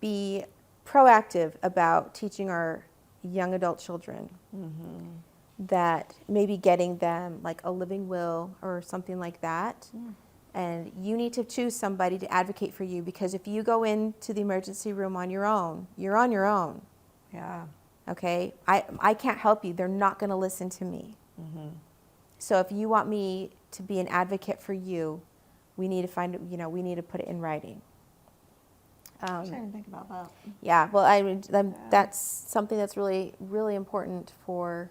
be proactive about teaching our young adult children that maybe getting them like a living will or something like that. And you need to choose somebody to advocate for you, because if you go into the emergency room on your own, you're on your own. Yeah. Okay? I can't help you. They're not going to listen to me. So if you want me to be an advocate for you, we need to we need to put it in writing. I didn't think about that. Yeah, well, that's something that's really, really important for,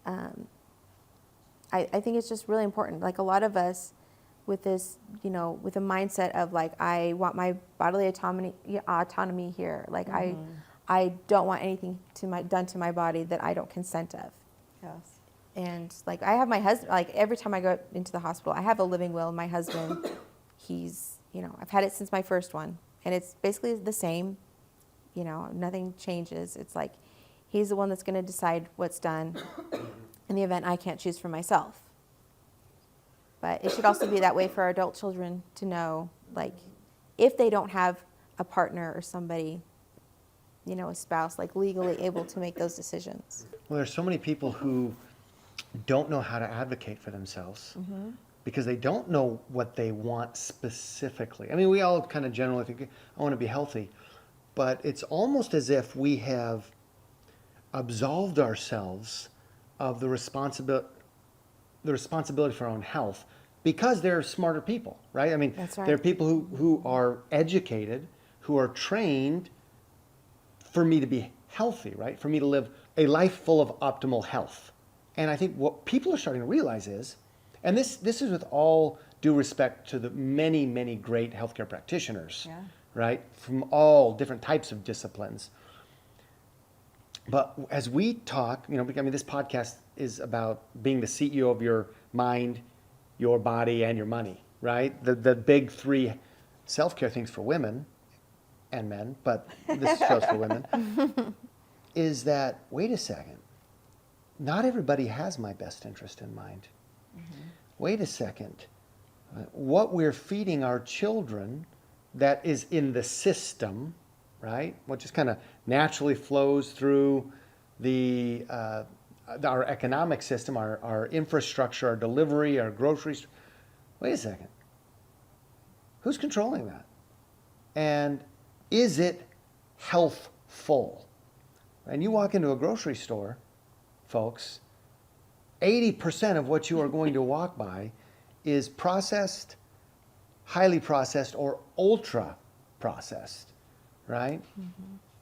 I think it's just really important. Like a lot of us with this, with a mindset of like, I want my bodily autonomy here. Like I don't want anything done to my body that I don't consent of. Yes. And like I have my husband, like every time I go into the hospital, I have a living will. My husband, he's, I've had it since my first one. And it's basically the same, nothing changes. It's like he's the one that's going to decide what's done in the event I can't choose for myself. But it should also be that way for our adult children to know, like, if they don't have a partner or somebody, a spouse, like legally able to make those decisions. Well, there's so many people who don't know how to advocate for themselves because they don't know what they want specifically. I mean, we all kind of generally think, I want to be healthy, but it's almost as if we have absolved ourselves of the responsibility for our own health because they're smarter people, right? I mean, That's right. they're people who are educated, who are trained for me to be healthy, right? For me to live a life full of optimal health. And I think what people are starting to realize is, and this is with all due respect to the many, many great healthcare practitioners, right? From all different types of disciplines. But as we talk, this podcast is about being the CEO of your mind, your body, and your money, right? The big three self-care things for women and men, but this goes for women, is that, wait a second, not everybody has my best interest in mind. Wait a second, what we're feeding our children that is in the system, right? What just kind of naturally flows through our economic system, our infrastructure, our delivery, our groceries. Wait a second. Who's controlling that? And is it healthful? And you walk into a grocery store, folks, 80% of what you are going to walk by is processed, highly processed, or ultra processed, right?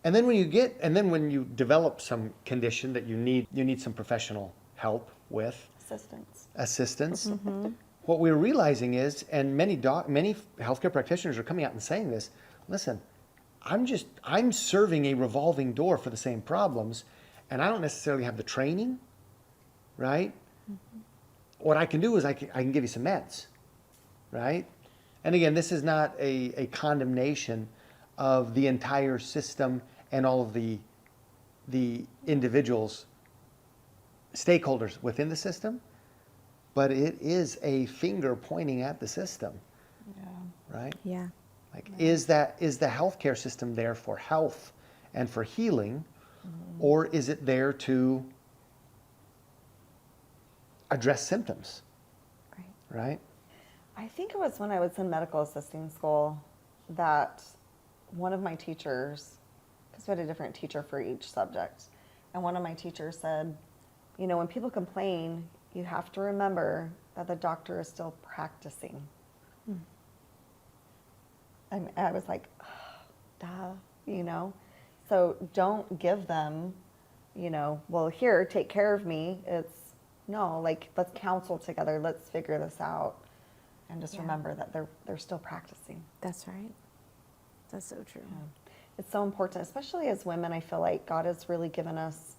And then when you develop some condition that you need some professional help with, assistance. What we're realizing is, and many healthcare practitioners are coming out and saying this, listen, I'm serving a revolving door for the same problems, and I don't necessarily have the training, right? What I can do is I can give you some meds, right? And again, this is not a condemnation of the entire system and all of the individuals, stakeholders within the system, but it is a finger pointing at the system, right? Yeah. Like, is the healthcare system there for health and for healing, or is it there to address symptoms, right? I think it was when I was in medical assisting school that one of my teachers, because we had a different teacher for each subject, and one of my teachers said, you know, when people complain, you have to remember that the doctor is still practicing. And I was like, oh, duh, you know? So don't give them, you know, well, here, take care of me. It's, no, like, let's counsel together. Let's figure this out. And just remember that they're still practicing. That's right. That's so true. Yeah. It's so important, especially as women. I feel like God has really given us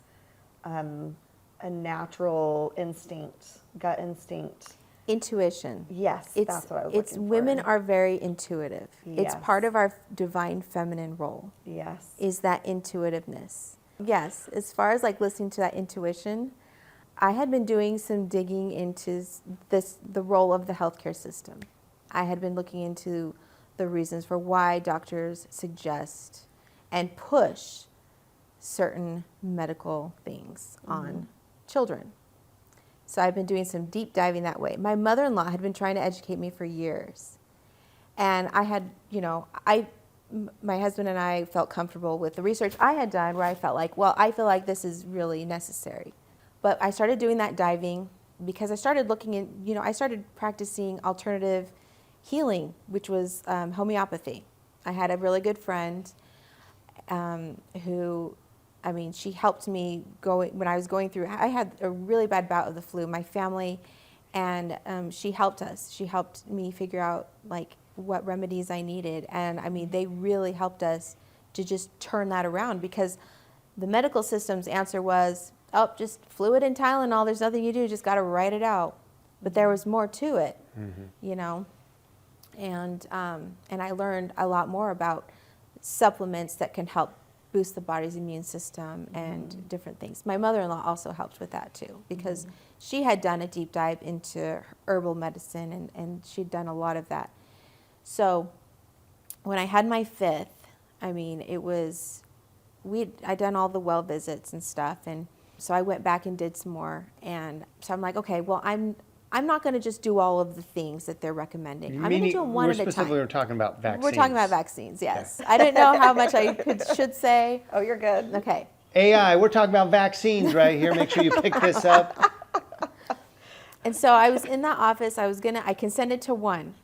a natural instinct, gut instinct. Intuition. Yes, that's what I was looking for. Women are very intuitive. It's Yes. part of our divine feminine role. Yes. Is that intuitiveness. Yes, as far as like listening to that intuition, I had been doing some digging into the role of the healthcare system. I had been looking into the reasons for why doctors suggest and push certain medical things on children. So I've been doing some deep diving that way. My mother-in-law had been trying to educate me for years. And I had, you know, my husband and I felt comfortable with the research I had done where I felt like, well, I feel like this is really necessary. But I started doing that diving because I started looking in, you know, I started practicing alternative healing, which was homeopathy. I had a really good friend who, I mean, she helped me when I was going through, I had a really bad bout of the flu, my family, and she helped us. She helped me figure out like what remedies I needed. And I mean, they really helped us to just turn that around because the medical system's answer was, oh, just fluid and Tylenol, there's nothing you do, just got to write it out. But there was more to it, you know. And I learned a lot more about supplements that can help boost the body's immune system and different things. My mother-in-law also helped with that too because she had done a deep dive into herbal medicine and she'd done a lot of that. So when I had my fifth, I mean, it was, I'd done all the well visits and stuff, and so I went back and did some more. And so I'm like, okay, well, I'm not going to just do all of the things that they're recommending. I'm going to do them one at a time. Specifically, we're talking about vaccines. We're talking about vaccines, yes. Okay. I didn't know how much I should say. Oh, you're good. Okay. AI, we're talking about vaccines right here. Make sure you pick this up. And so I was in that office. I consented to one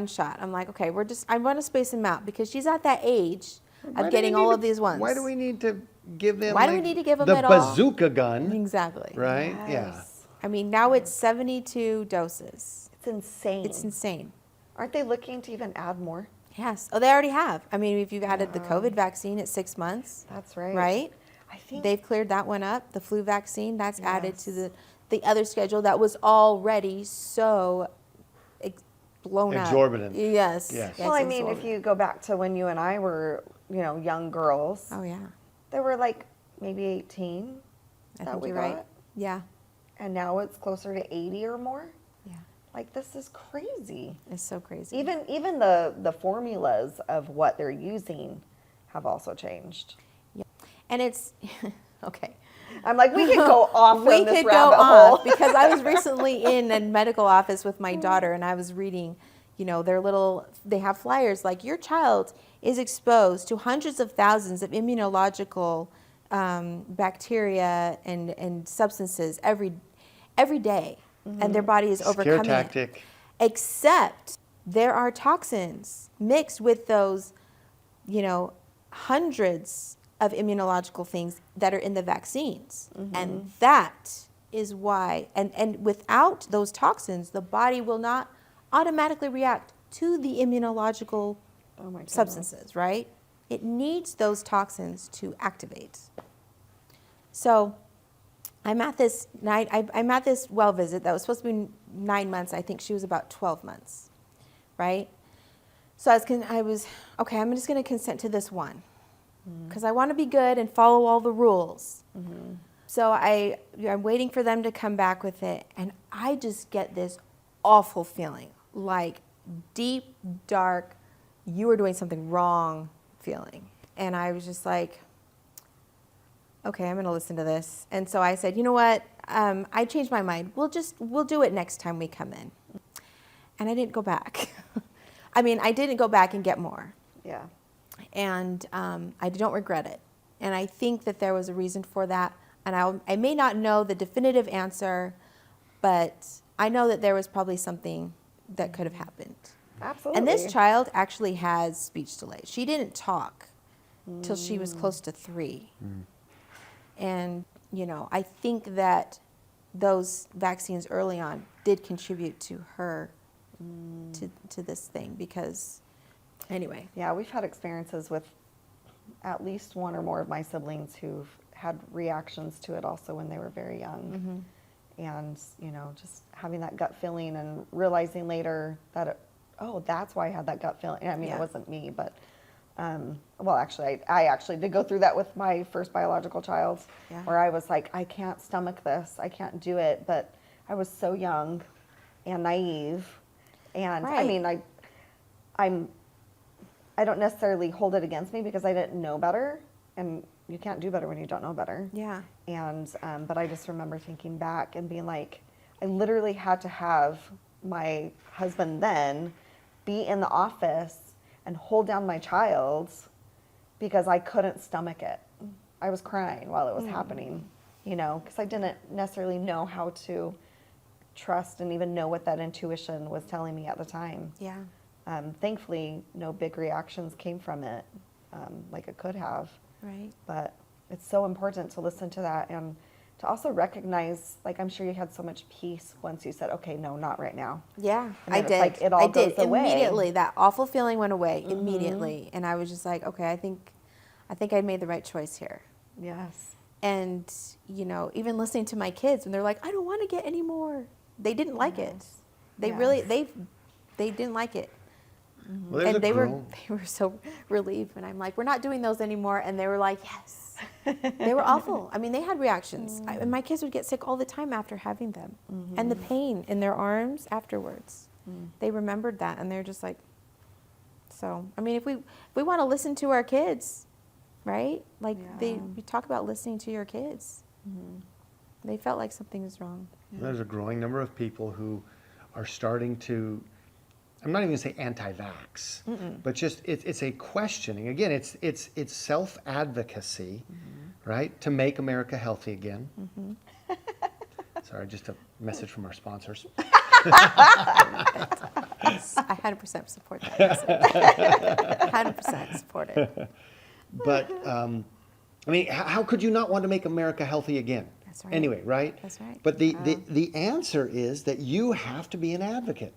shot. I'm like, okay, I want to space them out because she's at that age of getting all of these ones. Why do we need to give them? Why do we need to give them the it all? bazooka gun? Exactly. Right? Yes. Yeah. I mean, now it's 72 doses. It's insane. It's insane. Aren't they looking to even add more? Yes. Oh, they already have. I mean, if you've added the COVID vaccine at 6 months. That's right. Right? I think They've cleared that one up. The flu vaccine, that's added to the other schedule that was already so blown up. Exorbitant. Yes. Well, I mean, if you go back to when you and I were, you know, young girls, Oh, yeah. they were like maybe 18 I that think we you're got. right. Yeah. And now it's closer to 80 or more. Yeah. Like, this is crazy. It's so crazy. Even the formulas of what they're using have also changed. Yeah. And it's, okay. I'm like, we could go off We on this could go rabbit hole. on because I was recently in a medical office with my daughter and I was reading, you know, they have flyers like your child is exposed to hundreds of thousands of immunological bacteria and substances every day, and their body is overcoming Scare tactic. it. Except there are toxins mixed with those, you know, hundreds of immunological things that are in the vaccines. And that is why, and without those toxins, the body will not automatically react to the immunological substances, right? It needs those toxins to activate. So I'm at this I'm at this well visit that was supposed to be 9 months. I think she was about 12 months, right? So I was okay, I'm just going to consent to this one because I want to be good and follow all the rules. So I'm waiting for them to come back with it, and I just get this awful feeling, like deep, dark, you are doing something wrong feeling. And I was just like, okay, I'm going to listen to this. And so I said, you know what? I changed my mind. We'll do it next time we come in. And I didn't go back. I mean, I didn't go back and get more. Yeah. And I don't regret it. And I think that there was a reason for that. And I may not know the definitive answer, but I know that there was probably something that could have happened. Absolutely. And this child actually has speech delay. She didn't talk till she was close to 3. And, you know, I think that those vaccines early on did contribute to her to this thing because, anyway. Yeah, we've had experiences with at least one or more of my siblings who've had reactions to it also when they were very young. And, you know, just having that gut feeling and realizing later that, that's why I had that gut feeling. I mean, it wasn't me, but, well, actually, I actually did go through that with my first biological child where I was like, I can't stomach this. I can't do it. But I was so young and naive. And I mean, I don't necessarily hold it against me because I didn't know better, and you can't do better when you don't know better. Yeah. And but I just remember thinking back and being like, I literally had to have my husband then be in the office and hold down my child because I couldn't stomach it. I was crying while it was happening, you know, because I didn't necessarily know how to trust and even know what that intuition was telling me at the time. Yeah. Thankfully, no big reactions came from it, like it could have. Right. But it's so important to listen to that and to also recognize, like, I'm sure you had so much peace once you said, okay, no, not right now. Yeah, And I then did. it's like it all I did goes away. immediately. That awful feeling went away immediately, and I was just like, okay, I think I made the right choice here. Yes. And you know, even listening to my kids when they're like, I don't want to get any more. They didn't like it. They really they didn't like it. Well, there's And a they girl- were so relieved when I'm like, we're not doing those anymore, and they were like, yes. They were awful. I mean, they had reactions. And my kids would get sick all the time after having them, and the pain in their arms afterwards. They remembered that, and they're just like. So I mean, if we want to listen to our kids, right? Like we talk about listening to your kids. They felt like something was wrong. There's a growing number of people who are starting to, I'm not even going to say anti-vax, but just it's a questioning. Again, it's self-advocacy, right, to make America healthy again. Sorry, just a message from our sponsors. I 100% support that. 100% support it. But, I mean, how could you not want to make America healthy again? That's right. Anyway, right? That's right. But the answer is that you have to be an advocate.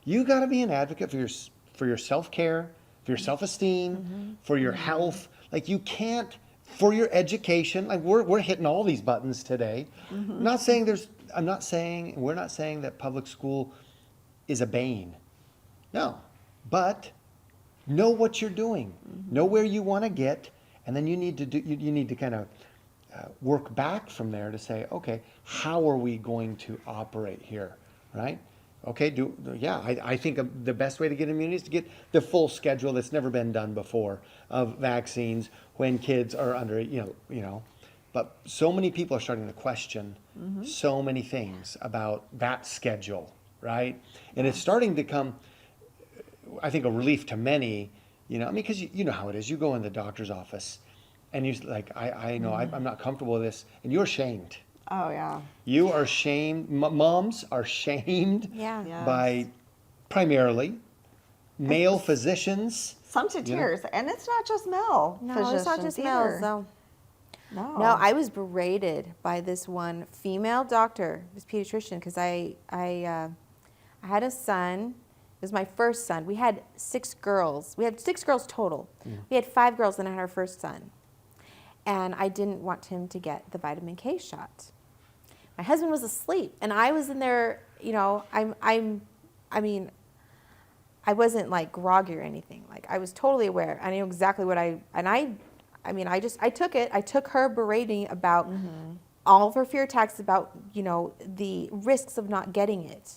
You got to be an advocate for your self-care, for your self-esteem, for your health. Like you can't, for your education. Like we're hitting all these buttons today. I'm not saying we're not saying that public school is a bane. No, but know what you're doing. Know where you want to get, and then you need to kind of work back from there to say, okay, how are we going to operate here, right? Okay, I think the best way to get immunity is to get the full schedule that's never been done before of vaccines when kids are under, you know. But so many people are starting to question so many things about that schedule, right? And it's starting to come, I think, a relief to many, you know, I mean, because you know how it is. You go in the doctor's office and you're like, I know, I'm not comfortable with this, and you're shamed. Oh, yeah. You are shamed. Moms are shamed Yeah. Yes. by primarily male physicians. Some to You know? tears. And it's not just male No, physicians it's not just either. males, though. No. No, I was berated by this one female doctor, this pediatrician, because I had a son. It was my first son. We had 6 girls. We had 6 girls total. We had 5 girls, and I had our first son. And I didn't want him to get the vitamin K shot. My husband was asleep, and I was in there. You know, I mean, I wasn't like groggy or anything. Like I was totally aware. I knew exactly what I took it. I took her berating about all of her fear attacks, about, you know, the risks of not getting it.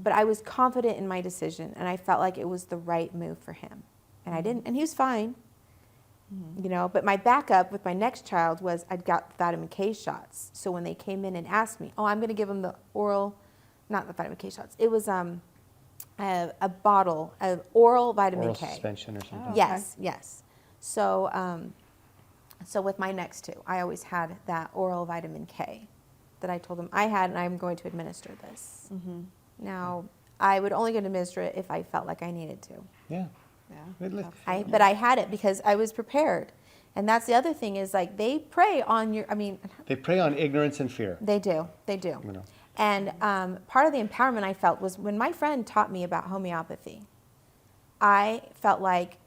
But I was confident in my decision, and I felt like it was the right move for him. And I didn't, and he was fine. You know, but my backup with my next child was I'd got vitamin K shots. So when they came in and asked me, oh, I'm going to give them the oral, not the vitamin K shots. It was a bottle of oral vitamin Oral K. suspension or something. Oh. Yes, yes. So, so with my next two, I always had that oral vitamin K that I told them I had, and I'm going to administer this. Now, I would only administer it if I felt like I needed to. Yeah. Yeah. But I had it because I was prepared. And that's the other thing is, like, they prey on your, I mean, They prey on ignorance and fear. they do. You know. And part of the empowerment I felt was when my friend taught me about homeopathy, I felt like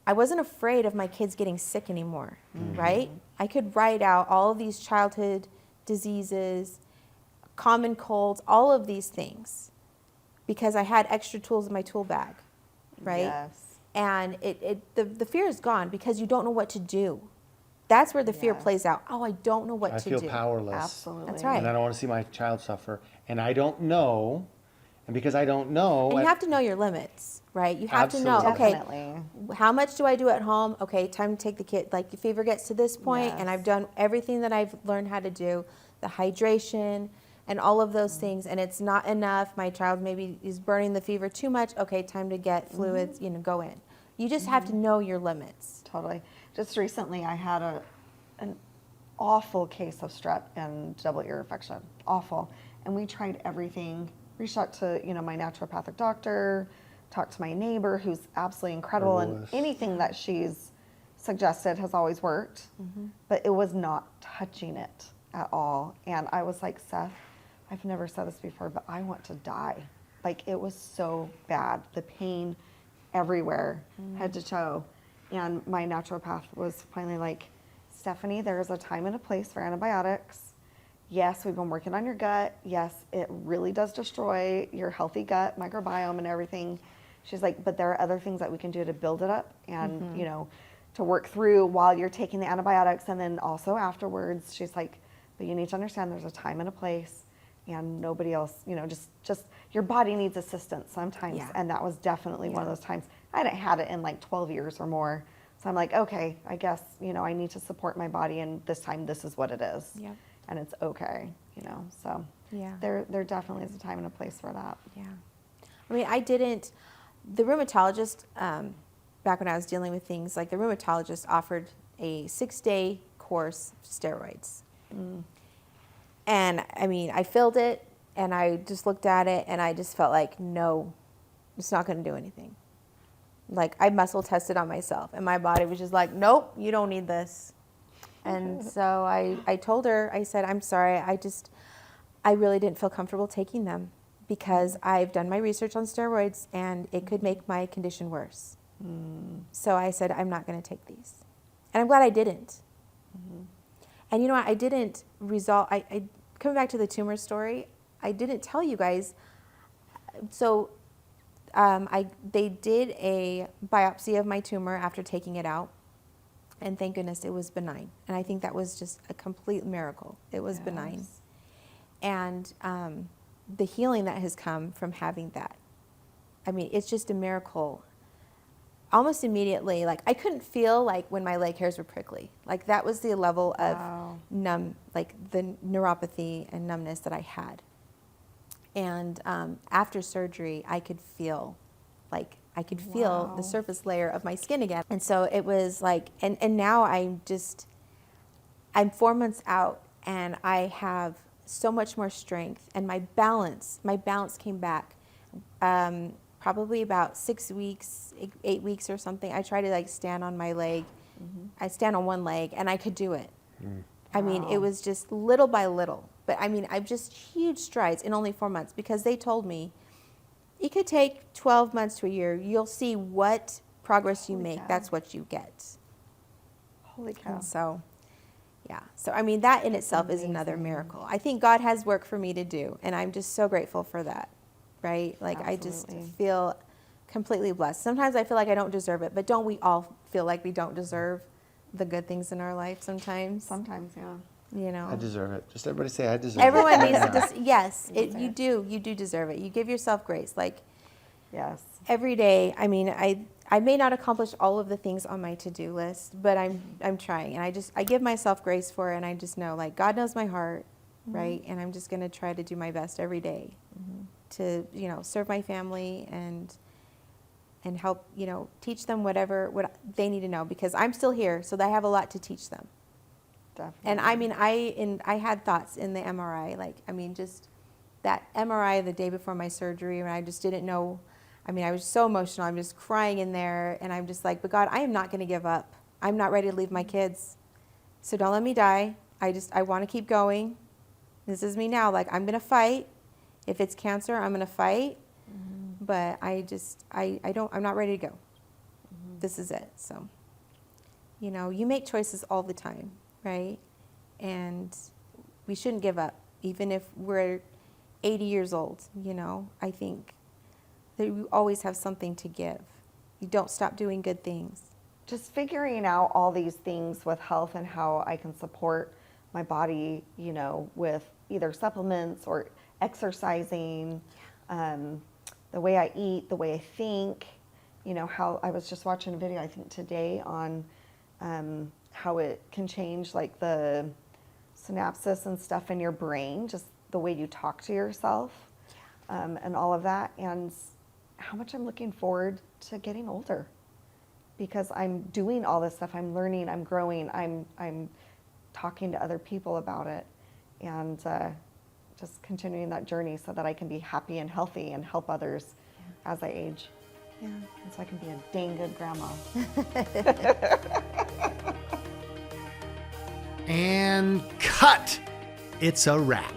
I wasn't afraid of my kids getting sick anymore, right? I could write out all of these childhood diseases, common colds, all of these things, because I had extra tools in my tool bag, right? Yes. And the fear is gone because you don't know what to do. That's where the fear Yes. plays out. Oh, I don't know what I to feel do. powerless. Absolutely. That's right. And I don't want to see my child suffer. And I don't know. And because I don't know. And you have to know your limits, right? You have to know, Absolutely. okay, Definitely. how much do I do at home? Okay, time to take the kid. Like, if fever gets to this point, and Yes. I've done everything that I've learned how to do, the hydration and all of those things, and it's not enough. My child maybe is burning the fever too much. Okay, time to get fluids, you know, go in. You just have to know your limits. Totally. Just recently, I had an awful case of strep and double ear infection. Awful. And we tried everything. Reached out to, you know, my naturopathic doctor, talked to my neighbor, who's absolutely incredible, and Herbalist. anything that she's suggested has always worked. But it was not touching it at all. And I was like, Seth, I've never said this before, but I want to die. Like, it was so bad. The pain everywhere, head to toe. And my naturopath was finally like, Stephanie, there is a time and a place for antibiotics. Yes, we've been working on your gut. Yes, it really does destroy your healthy gut microbiome and everything. She's like, but there are other things that we can do to build it up and, you know, to work through while you're taking the antibiotics, and then also afterwards. She's like, but you need to understand there's a time and a place, and nobody else, you know, just your body needs assistance sometimes. Yeah. And that was definitely one of those times. I hadn't had it in like 12 years or more. So I'm like, okay, I guess, you know, I need to support my body, and this time this is what it is. Yep. And it's okay, you know. So Yeah. there definitely is a time and a place for that. Yeah. I mean, the rheumatologist, back when I was dealing with things, like the rheumatologist offered a 6-day course of steroids. And I mean, I filled it, and I just looked at it, and I just felt like, no, it's not going to do anything. Like, I muscle tested on myself, and my body was just like, nope, you don't need this. And so I told her, I said, I'm sorry, I really didn't feel comfortable taking them because I've done my research on steroids, and it could make my condition worse. So I said, I'm not going to take these. And I'm glad I didn't. And you know what? I didn't resolve. I coming back to the tumor story, I didn't tell you guys. So they did a biopsy of my tumor after taking it out, and thank goodness it was benign. And I think that was just a complete miracle. It was benign. And the healing that has come from having that, I mean, it's just a miracle. Almost immediately, like, I couldn't feel like when my leg hairs were prickly. Like, that was the level of numb, like the neuropathy and numbness that I had. And after surgery, I could feel, like, the surface layer of my skin again. And so it was like, and now I'm 4 months out, and I have so much more strength, and my balance came back. Probably about 6 weeks, 8 weeks or something. I tried to, like, stand on my leg. I stand on one leg, and I could do it. I mean, it was just little by little. But I mean, I've just huge strides in only 4 months, because they told me it could take 12 months to a year. You'll see what progress you make. cow. That's what you get. Holy cow. And so, yeah. So, I mean, that in itself is another miracle. I think God has work for me to do, and I'm just so grateful for that. right? Like I just Absolutely. feel completely blessed. Sometimes I feel like I don't deserve it, but don't we all feel like we don't deserve the good things in our life sometimes? Sometimes, yeah. You know, I deserve it. Just everybody say I deserve everyone it. needs to. Yes, You you do deserve it. You give yourself grace. Like Yes. every day. I mean, I may not accomplish all of the things on my to-do list, but I'm trying, and I give myself grace for it, and I just know like God knows my heart, right? And I'm just gonna try to do my best every day to serve my family and help teach them what they need to know, because I'm still here, so I have a lot to teach them. Definitely. And I mean, I had thoughts in the MRI, like, I mean, just that MRI the day before my surgery, and I just didn't know. I mean, I was so emotional. I'm just crying in there, and I'm just like, but God, I am not going to give up. I'm not ready to leave my kids. So don't let me die. I want to keep going. This is me now. Like, I'm going to fight. If it's cancer, I'm going to fight. But I'm not ready to go. This is it. So, you make choices all the time, right? And we shouldn't give up, even if we're 80 years old. I think that you always have something to give. You don't stop doing good things. Just figuring out all these things with health and how I can support my body, with either supplements or exercising, the way I eat, the way I think, how I was just watching a video, I think today, on how it can change like the synapses and stuff in your brain, just the way you talk to yourself, and all of that, and how much I'm looking forward to getting older, because I'm doing all this stuff, I'm learning, I'm growing, I'm talking to other people about it, and just continuing that journey so that I can be happy and healthy and help others as I age. Yeah. And so I can be a dang good grandma. And cut! It's a wrap.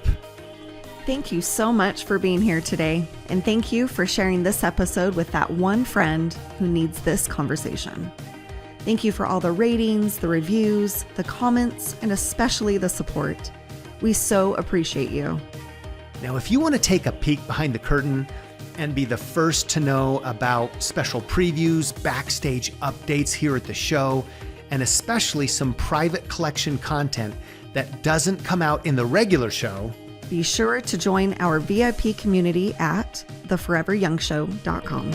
Thank you so much for being here today, and thank you for sharing this episode with that one friend who needs this conversation. Thank you for all the ratings, the reviews, the comments, and especially the support. We so appreciate you. Now, if you want to take a peek behind the curtain and be the first to know about special previews, backstage updates here at the show, and especially some private collection content that doesn't come out in the regular show, Be sure to join our VIP community at theforeveryoungshow.com.